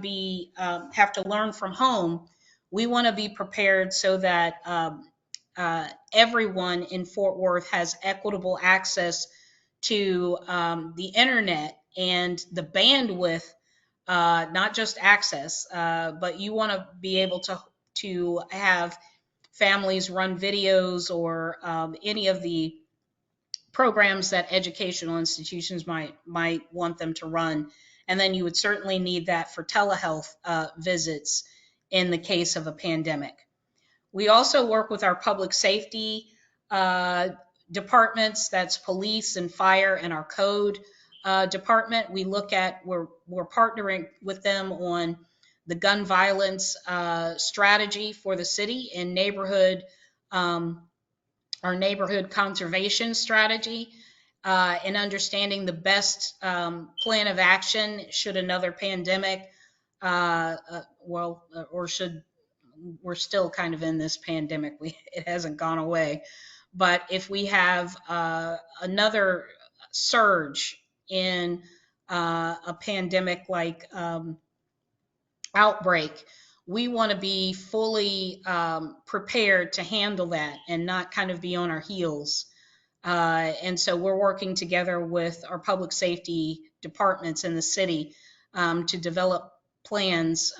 learn from home, we want to be prepared so that everyone in Fort Worth has equitable access to the internet and the bandwidth, not just access, but you want to be able to have families run videos or any of the programs that educational institutions might want them to run. And then you would certainly need that for telehealth visits in the case of a pandemic. We also work with our public safety departments, that's police and fire and our code department. We're partnering with them on the gun violence strategy for the city and our neighborhood conservation strategy, and understanding the best plan of action should another pandemic, or should we're still kind of in this pandemic. It hasn't gone away, but if we have another surge in a pandemic like outbreak, we want to be fully prepared to handle that and not kind of be on our heels. And so we're working together with our public safety departments in the city to develop plans,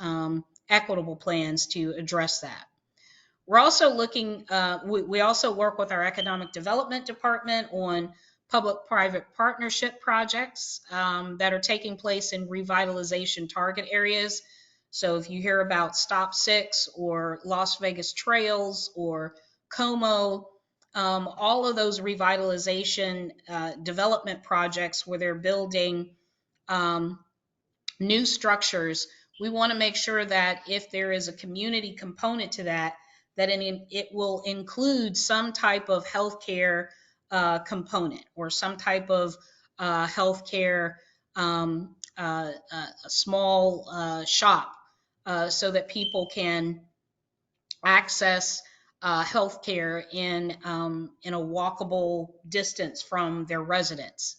equitable plans to address that. We're also looking, we also work with our economic development department on public-private partnership projects that are taking place in revitalization target areas. So if you hear about Stop Six or Las Vegas Trails or Como, all of those revitalization development projects where they're building new structures, we want to make sure that if there is a community component to that, it will include some type of healthcare component or some type of healthcare, a small shop, so that people can access healthcare in a walkable distance from their residence.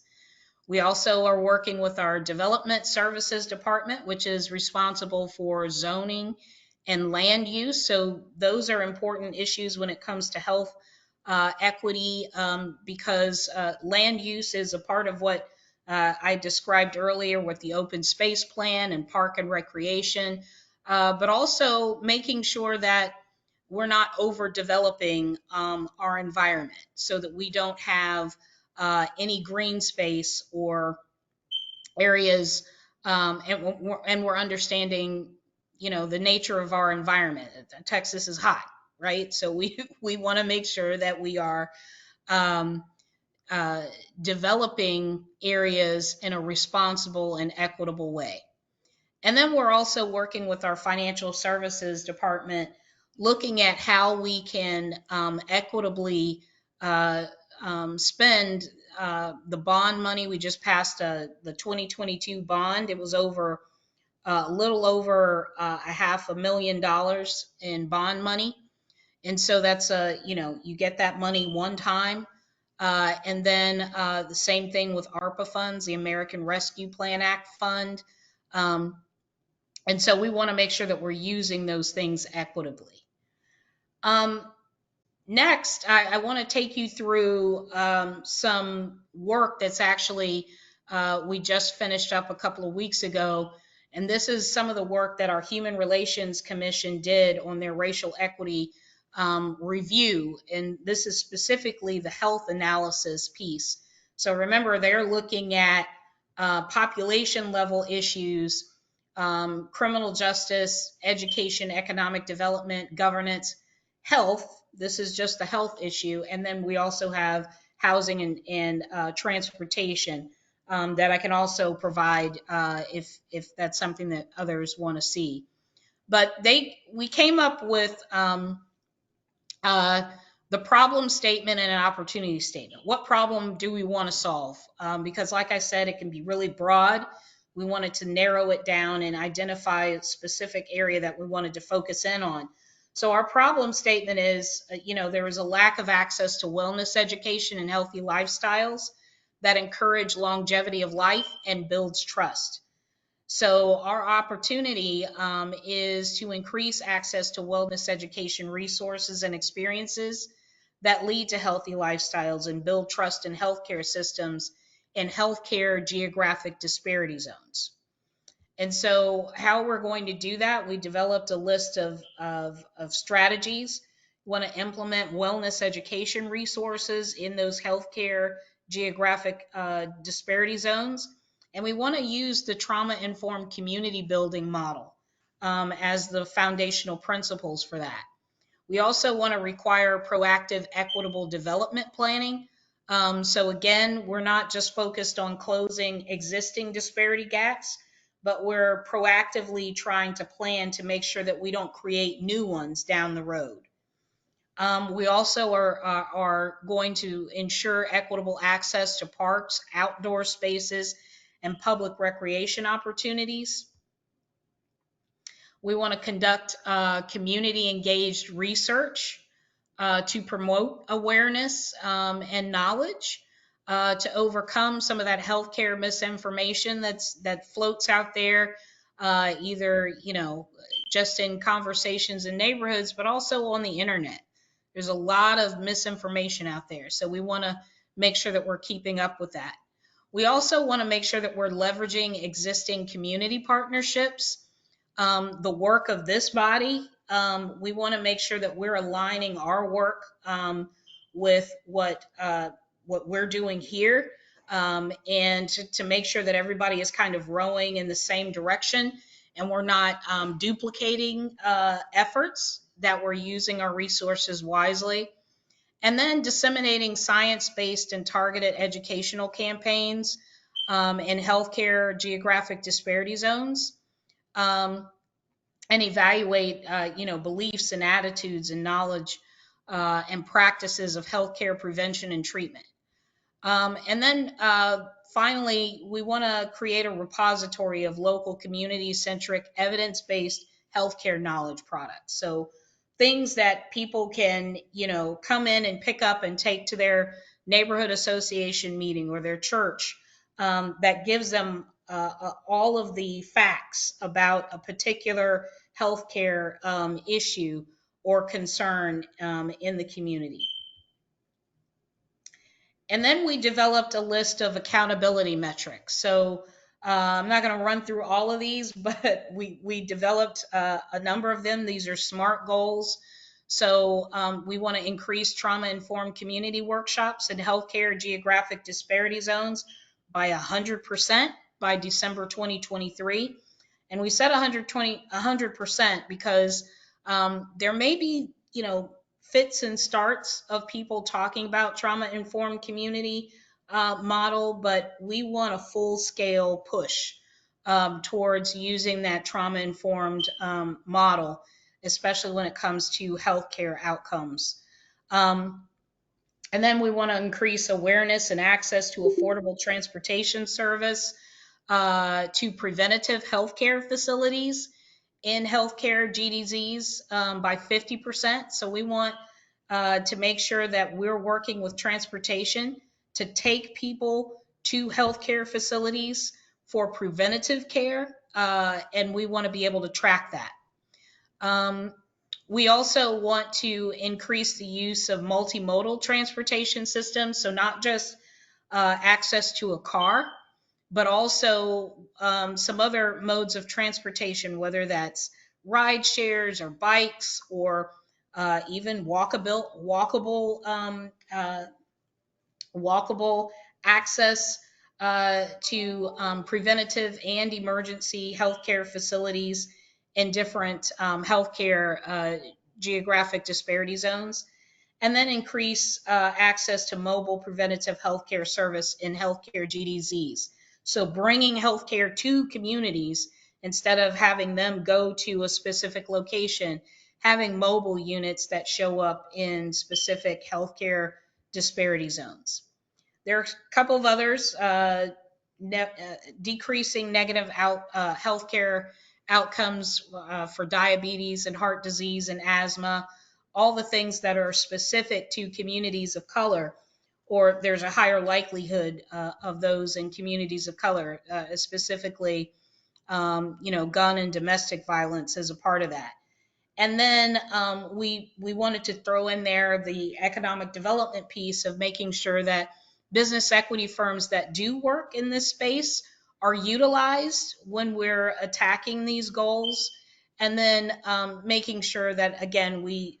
We also are working with our Development Services Department, which is responsible for zoning and land use. So those are important issues when it comes to health equity, because land use is a part of what I described earlier with the open space plan and park and recreation, but also making sure that we're not overdeveloping our environment so that we don't have any green space or areas, and we're understanding, the nature of our environment. Texas is hot, right? So we want to make sure that we are um, developing areas in a responsible and equitable way. And then we're also working with our financial services department, looking at how we can equitably spend the bond money. We just passed the 2022 bond. It was over a little over a $500,000 in bond money. And so that's you get that money one time. And then the same thing with ARPA funds, the American Rescue Plan Act fund. Um, and so we want to make sure that we're using those things equitably. Um, Next, I want to take you through some work that's actually we just finished up a couple of weeks ago. And this is some of the work that our Human Relations Commission did on their racial equity review. And this is specifically the health analysis piece. So remember, they're looking at population level issues, criminal justice, education, economic development, governance, health. This is just the health issue. And then we also have housing and transportation that I can also provide if that's something that others want to see. But we came up with uh, the problem statement and an opportunity statement. What problem do we want to solve? Because like I said, it can be really broad. We wanted to narrow it down and identify a specific area that we wanted to focus in on. So our problem statement is, there is a lack of access to wellness education and healthy lifestyles that encourage longevity of life and builds trust. So our opportunity is to increase access to wellness education resources and experiences that lead to healthy lifestyles and build trust in healthcare systems in healthcare geographic disparity zones. And so how we're going to do that, we developed a list of strategies. We want to implement wellness education resources in those healthcare geographic disparity zones. And we want to use the trauma-informed community building model as the foundational principles for that. We also want to require proactive, equitable development planning. So again, we're not just focused on closing existing disparity gaps, but we're proactively trying to plan to make sure that we don't create new ones down the road. We also are going to ensure equitable access to parks, outdoor spaces, and public recreation opportunities. We want to conduct community engaged research to promote awareness and knowledge to overcome some of that healthcare misinformation that floats out there, either just in conversations in neighborhoods, but also on the internet. There's a lot of misinformation out there, so we want to make sure that we're keeping up with that. We also want to make sure that we're leveraging existing community partnerships. The work of this body, we want to make sure that we're aligning our work with what we're doing here, and to make sure that everybody is kind of rowing in the same direction, and we're not duplicating efforts, that we're using our resources wisely. And then disseminating science-based and targeted educational campaigns in healthcare geographic disparity zones. And evaluate, beliefs and attitudes and knowledge and practices of healthcare prevention and treatment. And then finally, we want to create a repository of local community-centric, evidence-based healthcare knowledge products. So things that people can, come in and pick up and take to their neighborhood association meeting or their church, that gives them all of the facts about a particular healthcare issue or concern in the community. And then we developed a list of accountability metrics. So I'm not going to run through all of these, but we developed a number of them. These are SMART goals. So we want to increase trauma-informed community workshops in healthcare geographic disparity zones by 100% by December 2023. And we said 100% because there may be, fits and starts of people talking about trauma-informed community model, but we want a full-scale push towards using that trauma-informed model, especially when it comes to healthcare outcomes. And then we want to increase awareness and access to affordable transportation service, to preventative healthcare facilities in healthcare GDZs, by 50%. So we want to make sure that we're working with transportation to take people to healthcare facilities for preventative care, and we want to be able to track that. Um, we also want to increase the use of multimodal transportation systems, so not just access to a car, but also some other modes of transportation, whether that's ride shares or bikes or even walkable access to preventative and emergency healthcare facilities in different healthcare geographic disparity zones, and then increase access to mobile preventative healthcare service in healthcare GDZs. So bringing healthcare to communities instead of having them go to a specific location, having mobile units that show up in specific healthcare disparity zones. There are a couple of others, decreasing negative healthcare outcomes for diabetes and heart disease and asthma, all the things that are specific to communities of color, or there's a higher likelihood of those in communities of color, specifically, gun and domestic violence is a part of that. And then we wanted to throw in there the economic development piece of making sure that business equity firms that do work in this space are utilized when we're attacking these goals. And then making sure that, again, we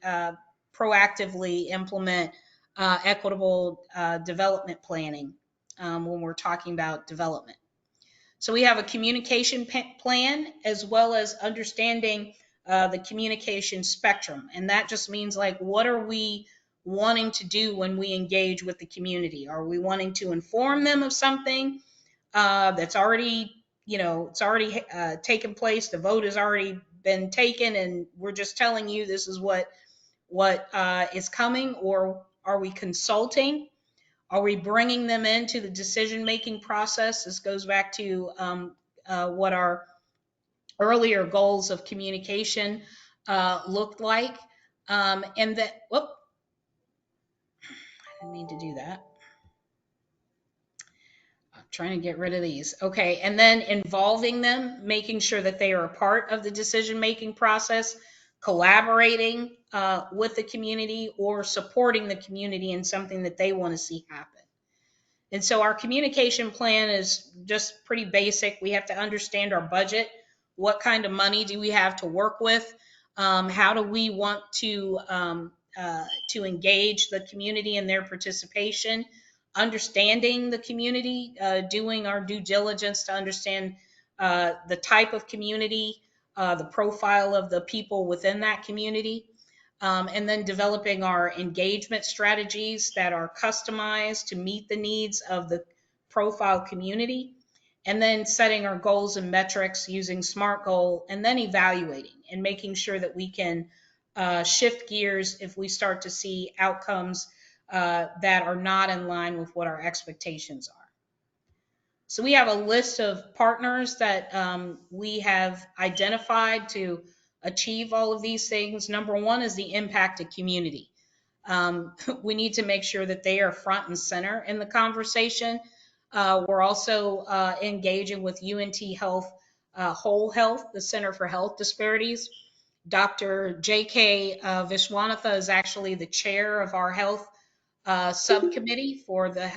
proactively implement equitable development planning when we're talking about development. So we have a communication plan as well as understanding the communication spectrum. And that just means, like, what are we wanting to do when we engage with the community? Are we wanting to inform them of something that's already, it's already taken place, the vote has already been taken, and we're just telling you this is what is coming? Or are we consulting? Are we bringing them into the decision-making process? This goes back to what our earlier goals of communication looked like. And that, whoop, I didn't mean to do that. I'm trying to get rid of these. Okay, and then involving them, making sure that they are a part of the decision-making process, collaborating with the community, or supporting the community in something that they want to see happen. And so our communication plan is just pretty basic. We have to understand our budget. What kind of money do we have to work with? How do we want to engage the community in their participation? Understanding the community, doing our due diligence to understand the type of community, the profile of the people within that community. And then developing our engagement strategies that are customized to meet the needs of the profile community, and then setting our goals and metrics using SMART goal, and then evaluating and making sure that we can shift gears if we start to see outcomes that are not in line with what our expectations are. So we have a list of partners that we have identified to achieve all of these things. Number one is the impacted community. We need to make sure that they are front and center in the conversation. We're also engaging with UNT Health, Whole Health, the Center for Health Disparities. Dr. J.K. Vishwanatha is actually the chair of our health subcommittee for the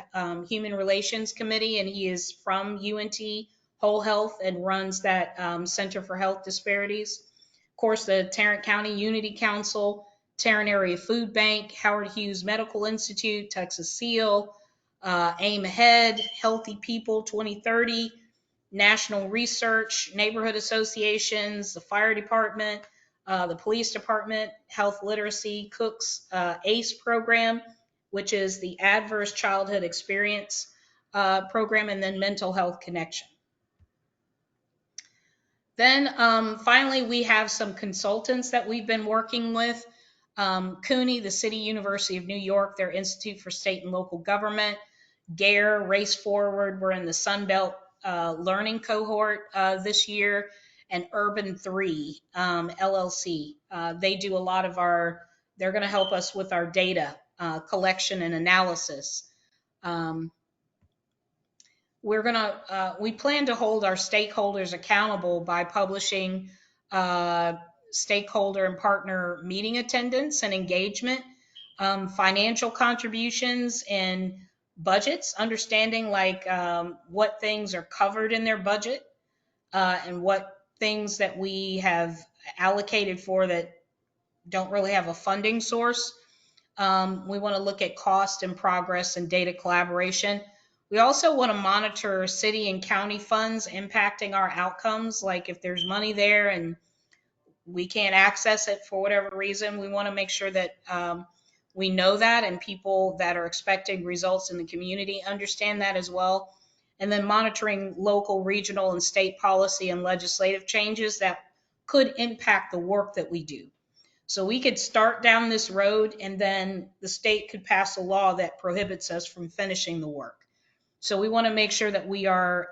Human Relations Committee, and he is from UNT Whole Health and runs that Center for Health Disparities. Of course, the Tarrant County Unity Council, Tarrant Area Food Bank, Howard Hughes Medical Institute, Texas SEAL, Aim Ahead, Healthy People 2030, National Research, neighborhood associations, the fire department, the police department, health literacy, Cook's ACE program, which is the Adverse Childhood Experience program, and then Mental Health Connection. Then finally, we have some consultants that we've been working with CUNY, the City University of New York, their Institute for State and Local Government, GARE, Race Forward, we're in the Sun Belt Learning Cohort this year, and Urban 3 LLC. They do a lot of they're going to help us with our data collection and analysis. Um, we plan to hold our stakeholders accountable by publishing stakeholder and partner meeting attendance and engagement, financial contributions and budgets, understanding like what things are covered in their budget and what things that we have allocated for that don't really have a funding source. We want to look at cost and progress and data collaboration. We also want to monitor city and county funds impacting our outcomes. Like if there's money there and we can't access it for whatever reason, we want to make sure that we know that and people that are expecting results in the community understand that as well. And then monitoring local, regional, and state policy and legislative changes that could impact the work that we do. So we could start down this road and then the state could pass a law that prohibits us from finishing the work. So we want to make sure that we are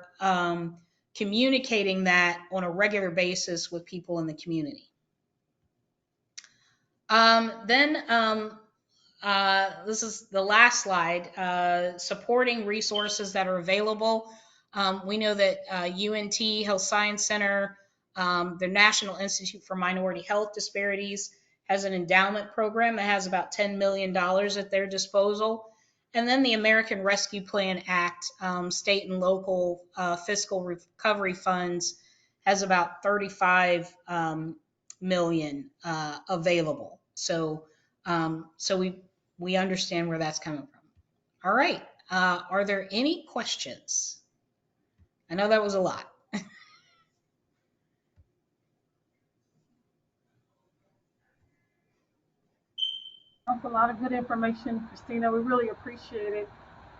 communicating that on a regular basis with people in the community. This is the last slide, supporting resources that are available. We know that UNT Health Science Center, the National Institute for Minority Health Disparities, has an endowment program that has about $10 million at their disposal. And then the American Rescue Plan Act, state and local fiscal recovery funds, has about 35 million available. So we understand where that's coming from. All right. Are there any questions? I know that was a lot. That's a lot of good information, Christina. We really appreciate it.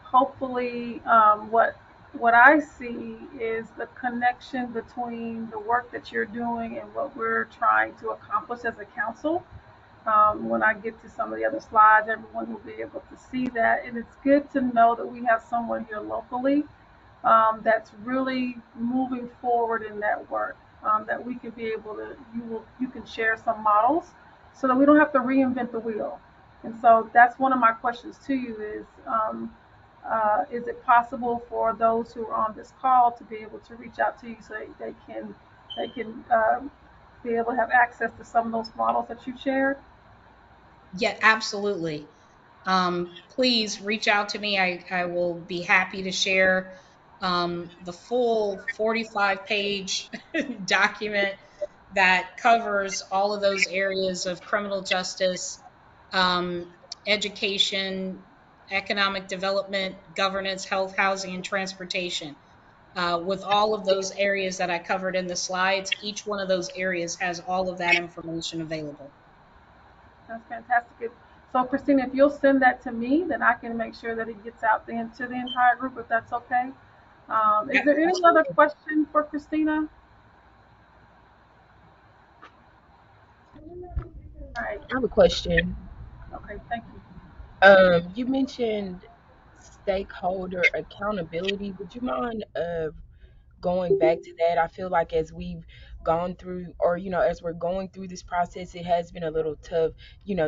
Hopefully, what I see is the connection between the work that you're doing and what we're trying to accomplish as a council. When I get to some of the other slides, everyone will be able to see that. And it's good to know that we have someone here locally that's really moving forward in that work. That we can be able to, you can share some models so that we don't have to reinvent the wheel. And so that's one of my questions to you is it possible for those who are on this call to be able to reach out to you so they can be able to have access to some of those models that you shared? Yeah, absolutely. Please reach out to me. I will be happy to share the full 45-page document that covers all of those areas of criminal justice, education, economic development, governance, health, housing, and transportation. With all of those areas that I covered in the slides, each one of those areas has all of that information available. That's fantastic. So, Christina, if you'll send that to me, then I can make sure that it gets out then to the entire group, if that's okay. Is Yeah, there any other absolutely. question for Christina? All right. I have a question. Okay. Thank you. You mentioned stakeholder accountability. Would you mind going back to that? I feel like as we've gone through, or as we're going through this process, it has been a little tough,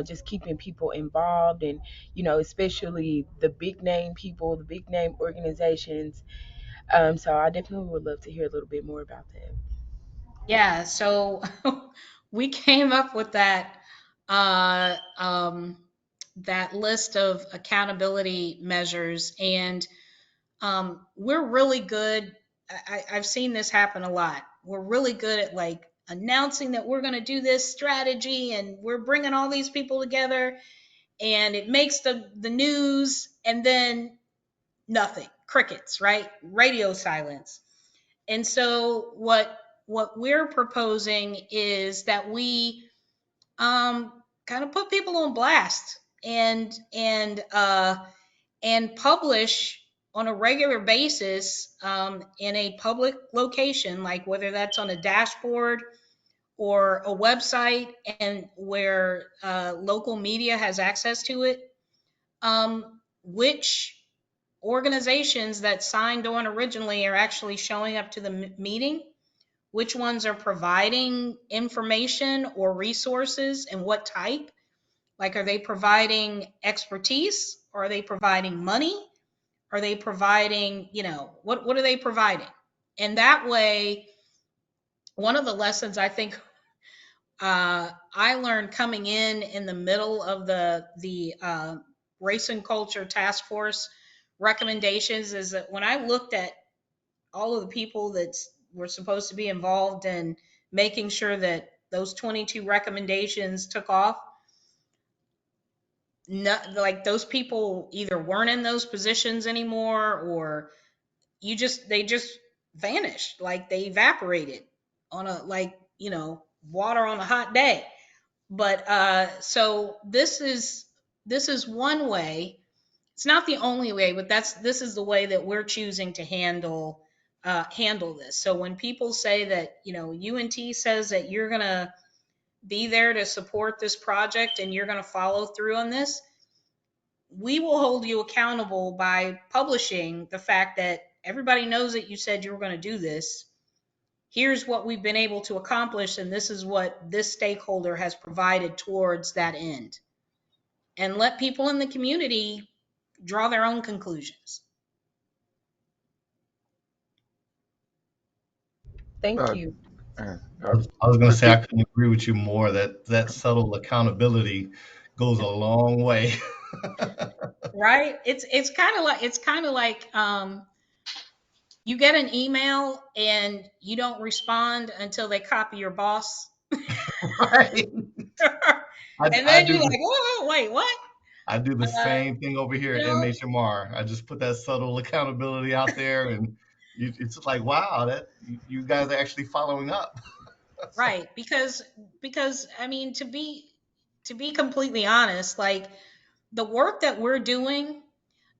just keeping people involved, and especially the big name people, the big name organizations. So I definitely would love to hear a little bit more about that. Yeah, so we came up with uh, um, that list of accountability measures, and we're really good. I've seen this happen a lot. We're really good at like announcing that we're going to do this strategy, and we're bringing all these people together, and it makes the news, and then nothing, crickets, right? Radio silence. And so what we're proposing is that we kind of put people on blast and publish on a regular basis in a public location, like whether that's on a dashboard or a website and where local media has access to it, which organizations that signed on originally are actually showing up to the meeting, which ones are providing information or resources, and what type. Like, are they providing expertise? Or are they providing money? Are they providing, what are they providing? And that way, one of the lessons I think I learned coming in the middle of the race and culture task force recommendations is that when I looked at all of the people that were supposed to be involved in making sure that those 22 recommendations took off, like those people either weren't in those positions anymore, or they just vanished, like they evaporated on a, like, water on a hot day. But so this is one way. It's not the only way, but this is the way that we're choosing to handle this. So when people say that, UNT says that you're gonna be there to support this project and you're gonna follow through on this, we will hold you accountable by publishing the fact that everybody knows that you said you were going to do this. Here's what we've been able to accomplish, and this is what this stakeholder has provided towards that end. And let people in the community draw their own conclusions. Thank Uh, you. uh, I was going to say I Christine, couldn't agree with you more. That subtle accountability goes a long way. Right? It's kind of like you get an email and you don't respond until they copy your boss. Right. And I then do you're the like, whoa, wait, what? I do the Uh, same thing over here you at know, MHMR. I just put that subtle accountability out there, and it's just like, wow, that you guys are actually following up. So, right? Because I mean, to be completely honest, like the work that we're doing,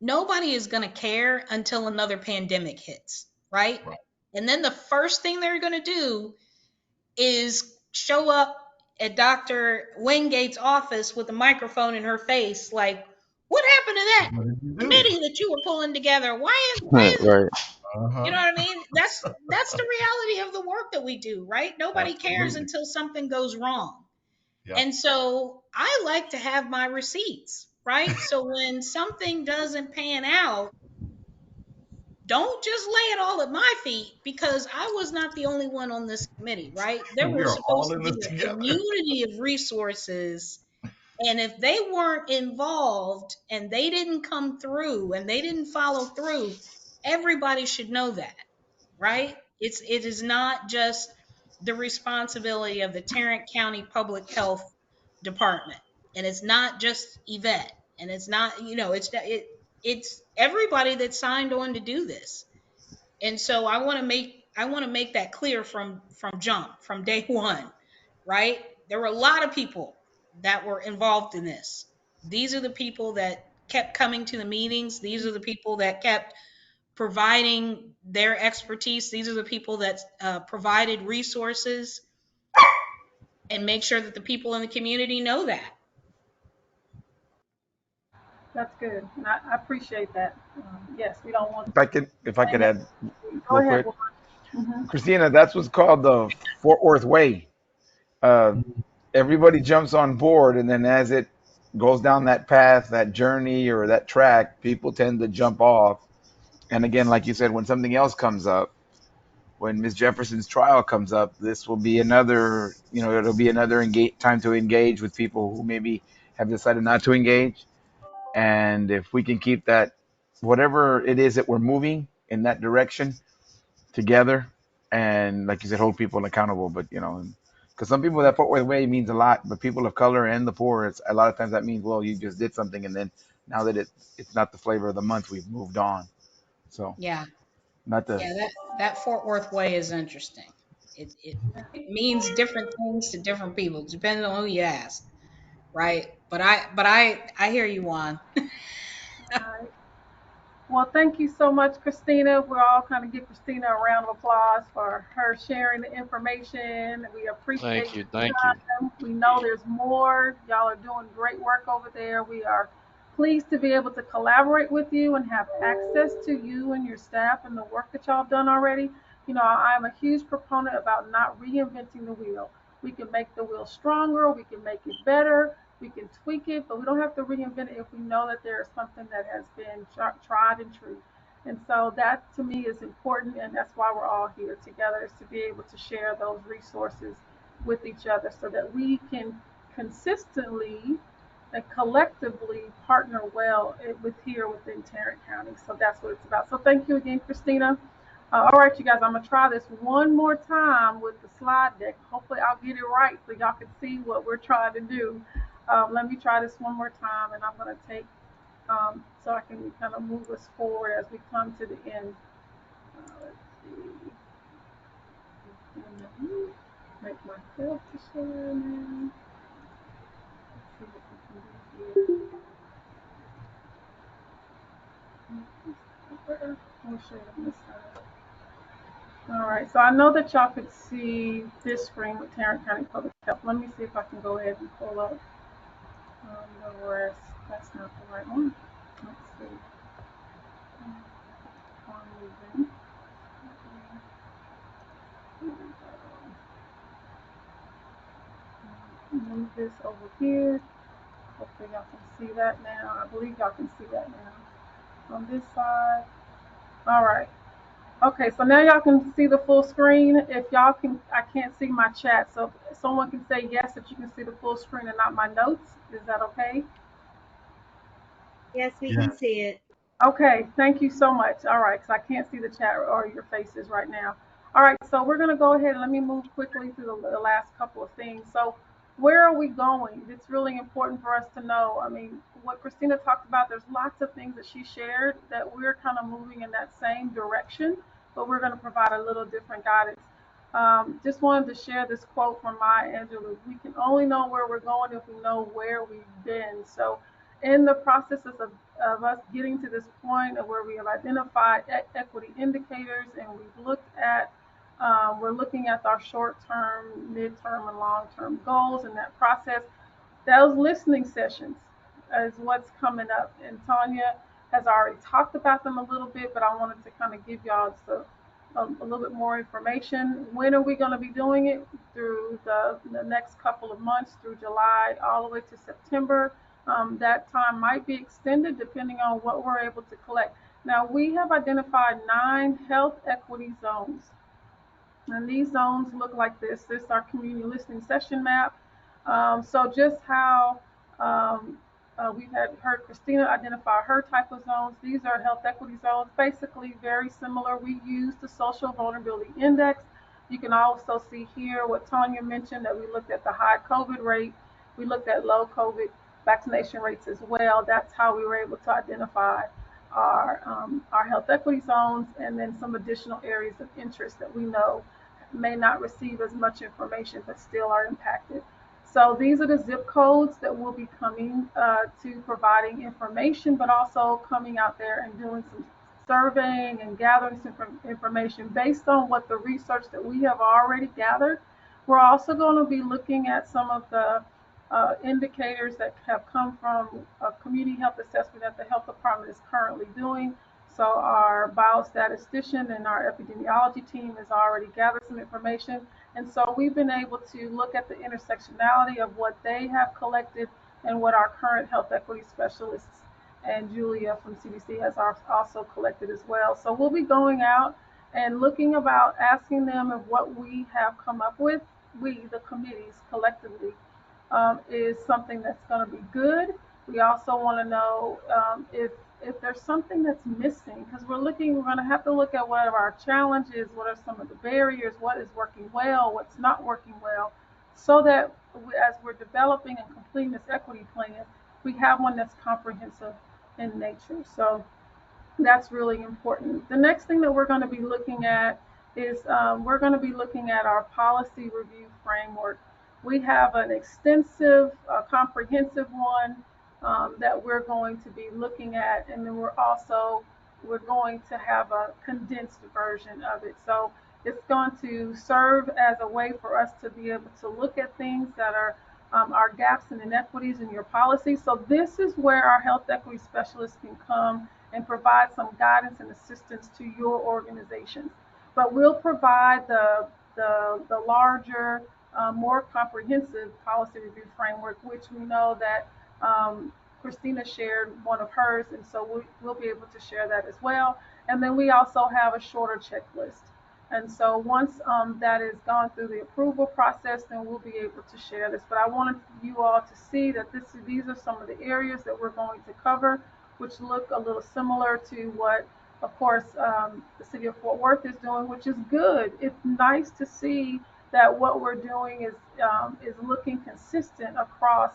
nobody is going to care until another pandemic hits, right? right. And then the first thing they're going to do is show up at Dr. Wingate's office with a microphone in her face, like, what happened to that What did you do? committee that you were pulling together? Why is right? you Uh-huh. know what I mean? That's the reality of the work that we do, right? Nobody cares Absolutely. until something goes wrong. Yep. And so I like to have my receipts, right? So when something doesn't pan out, don't just lay it all at my feet, because I was not the only one on this committee, right? There We was are all supposed to in be this a together. community of resources. And if they weren't involved and they didn't come through and they didn't follow through, everybody should know that, right? It is not just the responsibility of the Tarrant County Public Health Department, and it's not just Yvette, and it's not, it's everybody that signed on to do this. And so I want to make that clear from day one, right? There were a lot of people that were involved in this. These are the people that kept coming to the meetings. These are the people that kept providing their expertise. These are the people that provided resources, and make sure that the people in the community know that. That's good. And I appreciate that. Yes, we don't want If I could anything that. add Go real ahead, quick, Warren. Hmm. Christina, that's what's called the Fort Worth Way. Uh, Everybody jumps on board, and then as it goes down that path, that journey, or that track, people tend to jump off. And again, like you said, when something else comes up, when Miss Jefferson's trial comes up, this will be another, it'll be another time to engage with people who maybe have decided not to engage. And if we can keep that, whatever it is that we're moving in that direction together, and like you said, hold people accountable. But because some people, that Fort Worth Way means a lot, but people of color and the poor, it's a lot of times that means, well, you just did something, and then now that it's not the flavor of the month, we've moved on. So Yeah, not to yeah. That Fort Worth way is interesting. It means different things to different people, depending on who you ask, right? But I hear you, Juan. All right. Well, thank you so much, Christina. We're all kind of give Christina a round of applause for her sharing the information. We appreciate Thank your you. Thank you. time. We know there's more. Y'all are doing great work over there. We are pleased to be able to collaborate with you and have access to you and your staff and the work that y'all have done already. You know, I'm a huge proponent about not reinventing the wheel. We can make the wheel stronger, we can make it better, we can tweak it, but we don't have to reinvent it if we know that there is something that has been tried and true. And so that to me is important, and that's why we're all here together, is to be able to share those resources with each other so that we can consistently and collectively partner well with here within Tarrant County. So that's what it's about. So thank you again, Christina. All right, you guys, I'm gonna try this one more time with the slide deck. Hopefully, I'll get it right so y'all can see what we're trying to do. Let me try this one more time, and I'm gonna take so I can kind of move us forward as we come to the end. Let's see. Make myself to share now. Let's see what we can do here. We'll share it on this side. All right, so I know that y'all could see this screen with Tarrant County Public Health. Let me see if I can go ahead and pull up the rest. That's not the right one. Let's see. Moving. Move this over here. Hopefully y'all can see that now. I believe y'all can see that now. On this side. All right. Okay, so now y'all can see the full screen. If y'all can, I can't see my chat, so if someone can say yes that you can see the full screen and not my notes. Is that okay? Yes, we Yeah. can see it. Okay, thank you so much. All right, because I can't see the chat or your faces right now. All right, so we're going to go ahead and let me move quickly through the last couple of things. So, where are we going? It's really important for us to know. I mean, what Christina talked about, there's lots of things that she shared that we're kind of moving in that same direction, but we're going to provide a little different guidance. Just wanted to share this quote from Maya Angelou. We can only know where we're going if we know where we've been. So, in the processes of us getting to this point of where we have identified equity indicators and we've looked at, we're looking at our short-term, mid-term, and long-term goals in that process. Those listening sessions is what's coming up, and Tanya has already talked about them a little bit, but I wanted to kind of give y'all just a little bit more information. When are we going to be doing it? Through the next couple of months, through July all the way to September. That time might be extended depending on what we're able to collect. Now, we have identified 9 health equity zones. And these zones look like this. This is our community listening session map. So just how we've had heard Christina identify her type of zones. These are health equity zones, basically very similar. We use the social vulnerability index. You can also see here what Tanya mentioned, that we looked at the high COVID rate. We looked at low COVID vaccination rates as well. That's how we were able to identify our health equity zones, and then some additional areas of interest that we know may not receive as much information but still are impacted. So these are the zip codes that will be coming to providing information, but also coming out there and doing some surveying and gathering some information based on what the research that we have already gathered. We're also going to be looking at some of the indicators that have come from a community health assessment that the health department is currently doing. So our biostatistician and our epidemiology team has already gathered some information. And so we've been able to look at the intersectionality of what they have collected and what our current health equity specialists and Julia from CDC has also collected as well. So we'll be going out and looking about asking them if what we have come up with, we, the committees collectively, is something that's going to be good. We also want to know if there's something that's missing, because we're going to have to look at what are our challenges, what are some of the barriers, what is working well, what's not working well, so that as we're developing and completing this equity plan, we have one that's comprehensive in nature. So that's really important. The next thing that we're going to be looking at is we're going to be looking at our policy review framework. We have an extensive, comprehensive one that we're going to be looking at, and then we're also we're going to have a condensed version of it. So it's going to serve as a way for us to be able to look at things that are gaps and inequities in your policy. So this is where our health equity specialists can come and provide some guidance and assistance to your organizations. But we'll provide the larger, more comprehensive policy review framework, which we know that Christina shared one of hers, and so we'll be able to share that as well. And then we also have a shorter checklist. And so once that is gone through the approval process, then we'll be able to share this. But I wanted you all to see that these are some of the areas that we're going to cover, which look a little similar to what, of course, the city of Fort Worth is doing, which is good. It's nice to see that what we're doing is looking consistent across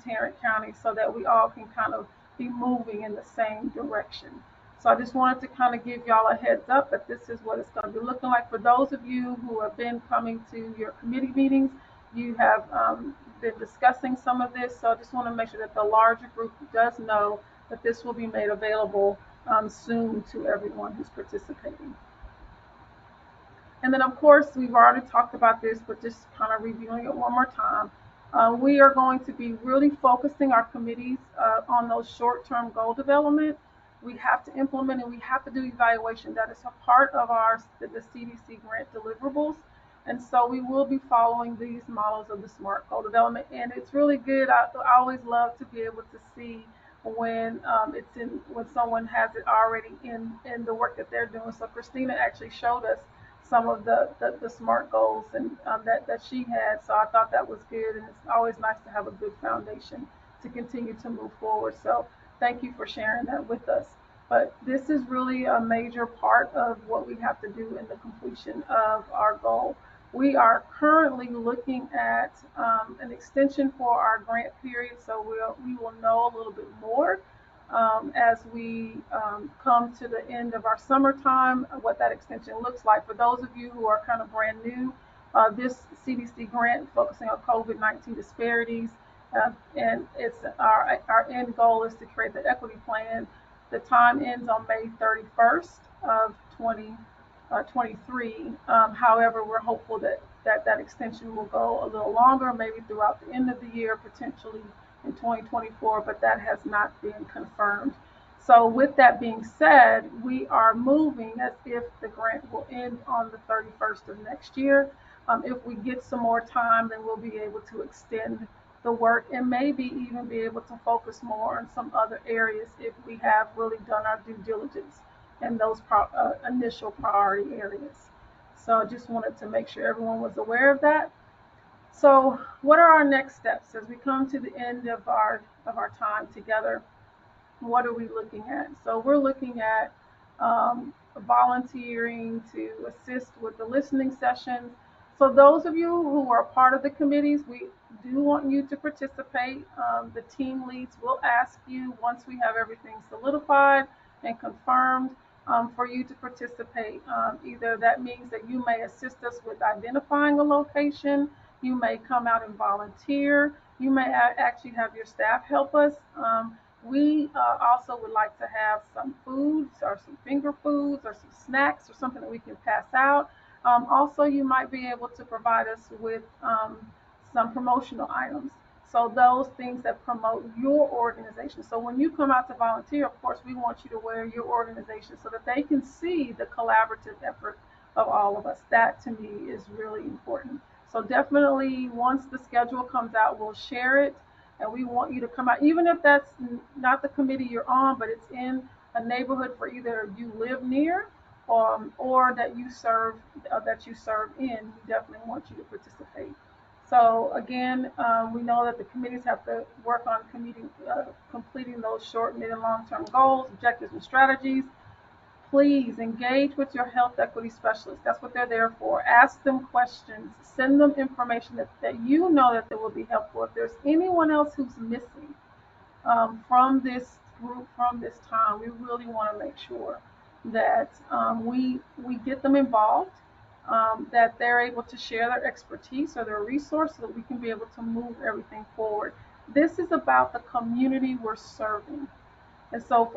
Tarrant County, so that we all can kind of be moving in the same direction. So I just wanted to kind of give y'all a heads up that this is what it's going to be looking like. For those of you who have been coming to your committee meetings, you have been discussing some of this. So I just want to make sure that the larger group does know that this will be made available soon to everyone who's participating. And then, of course, we've already talked about this, but just kind of reviewing it one more time. We are going to be really focusing our committees on those short-term goal development. We have to implement and we have to do evaluation. That is a part of the CDC grant deliverables. And so we will be following these models of the SMART goal development. And it's really good. I always love to be able to see when when someone has it already in the work that they're doing. So Christina actually showed us some of the SMART goals and that she had. So I thought that was good, and it's always nice to have a good foundation to continue to move forward. So thank you for sharing that with us. But this is really a major part of what we have to do in the completion of our goal. We are currently looking at an extension for our grant period, so we will know a little bit more as we come to the end of our summertime, what that extension looks like. For those of you who are kind of brand new, this CDC grant focusing on COVID-19 disparities, and it's our end goal is to create the equity plan. The time ends on May 31st of 2023. However, we're hopeful that extension will go a little longer, maybe throughout the end of the year, potentially in 2024, but that has not been confirmed. So with that being said, we are moving as if the grant will end on the 31st of next year. If we get some more time, then we'll be able to extend the work and maybe even be able to focus more on some other areas if we have really done our due diligence in those initial priority areas. So I just wanted to make sure everyone was aware of that. So what are our next steps as we come to the end of our time together? What are we looking at? So we're looking at volunteering to assist with the listening sessions. So those of you who are part of the committees, we do want you to participate. The team leads will ask you once we have everything solidified and confirmed for you to participate. Either that means that you may assist us with identifying a location, you may come out and volunteer, you may actually have your staff help us. We also would like to have some foods or some finger foods or some snacks or something that we can pass out. Also, you might be able to provide us with some promotional items. So those things that promote your organization. So when you come out to volunteer, of course, we want you to wear your organization so that they can see the collaborative effort of all of us. That to me is really important. So definitely once the schedule comes out, we'll share it. And we want you to come out, even if that's not the committee you're on, but it's in a neighborhood for either you live near or that you serve in. We definitely want you to participate. So again, we know that the committees have to work on completing those short, mid, and long-term goals, objectives, and strategies. Please engage with your health equity specialist. That's what they're there for. Ask them questions. Send them information that you know that they will be helpful. If there's anyone else who's missing from this group, from this time, we really want to make sure that we get them involved, that they're able to share their expertise or their resource so that we can be able to move everything forward. This is about the community we're serving. And so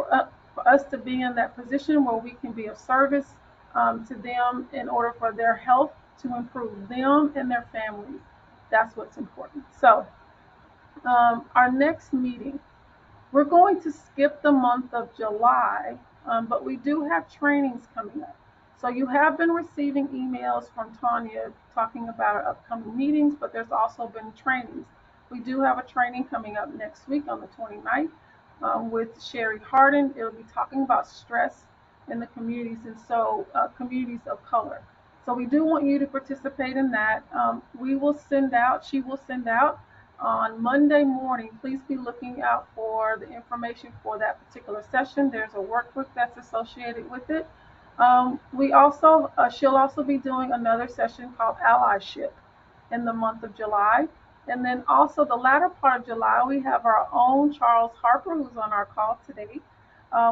for us to be in that position where we can be of service to them in order for their health to improve, them and their families. That's what's important. So, our next meeting, we're going to skip the month of July, but we do have trainings coming up. So you have been receiving emails from Tanya talking about our upcoming meetings, but there's also been trainings. We do have a training coming up next week on the 29th with Sherry Harden. It'll be talking about stress in the communities, and so communities of color. So we do want you to participate in that. She will send out on Monday morning. Please be looking out for the information for that particular session. There's a workbook that's associated with it. She'll also be doing another session called Allyship in the month of July. And then also the latter part of July, we have our own Charles Harper, who's on our call today,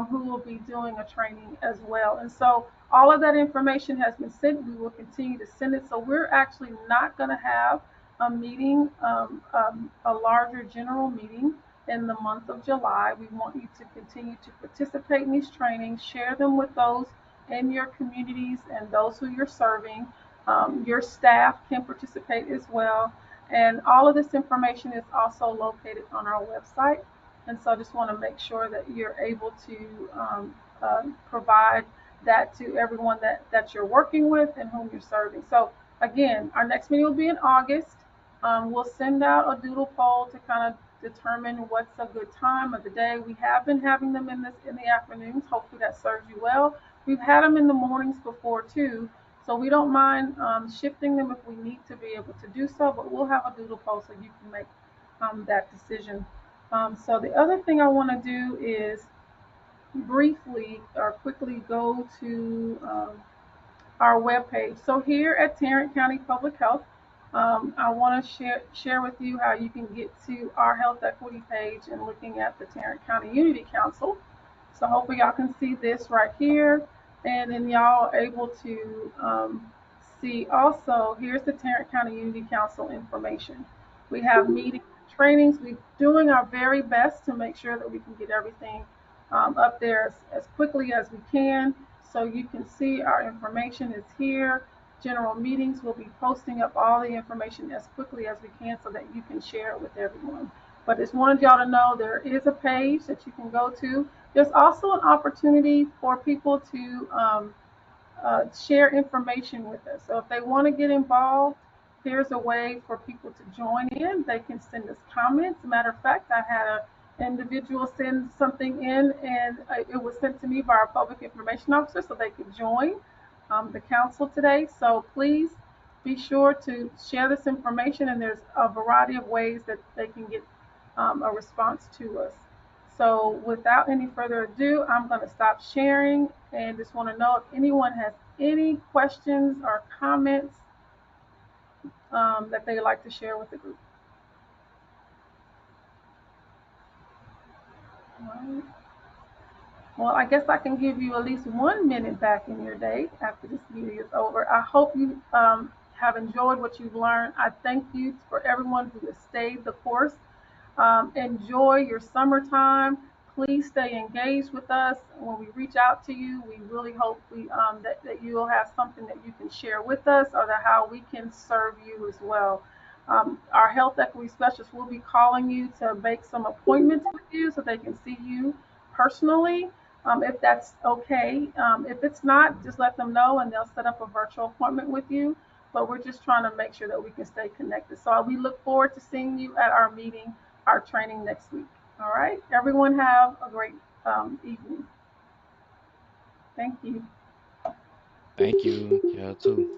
who will be doing a training as well. And so all of that information has been sent. We will continue to send it. So we're actually not going to have a meeting, a larger general meeting in the month of July. We want you to continue to participate in these trainings, share them with those in your communities and those who you're serving. Your staff can participate as well. And all of this information is also located on our website. And so I just want to make sure that you're able to provide that to everyone that you're working with and whom you're serving. So again, our next meeting will be in August. We'll send out a doodle poll to kind of determine what's a good time of the day. We have been having them in the afternoons. Hopefully that serves you well. We've had them in the mornings before too, so we don't mind shifting them if we need to be able to do so. But we'll have a doodle poll so you can make that decision. So the other thing I want to do is briefly or quickly go to our webpage. So here at Tarrant County Public Health, I want to share with you how you can get to our health equity page and looking at the Tarrant County Unity Council. So hopefully y'all can see this right here, and then y'all are able to see also, here's the Tarrant County Unity Council information. We have meetings, trainings. We're doing our very best to make sure that we can get everything up there as quickly as we can. So you can see our information is here. General meetings, will be posting up all the information as quickly as we can so that you can share it with everyone. But just wanted y'all to know there is a page that you can go to. There's also an opportunity for people to share information with us. So if they want to get involved, here's a way for people to join in. They can send us comments. Matter of fact, I had an individual send something in, and it was sent to me by our public information officer so they could join the council today. So please be sure to share this information, and there's a variety of ways that they can get a response to us. So without any further ado, I'm going to stop sharing and just want to know if anyone has any questions or comments that they'd like to share with the group. All right. Well, I guess I can give you at least 1 minute back in your day after this meeting is over. I hope you have enjoyed what you've learned. I thank you for everyone who has stayed the course. Enjoy your summertime. Please stay engaged with us. When we reach out to you, we really hope that you'll have something that you can share with us or that how we can serve you as well. Our health equity specialists will be calling you to make some appointments with you so they can see you personally, if that's okay. If it's not, just let them know and they'll set up a virtual appointment with you. But we're just trying to make sure that we can stay connected. So we look forward to seeing you at our meeting, our training next week. All right. Everyone have a great evening. Thank you. Thank you. Yeah, too.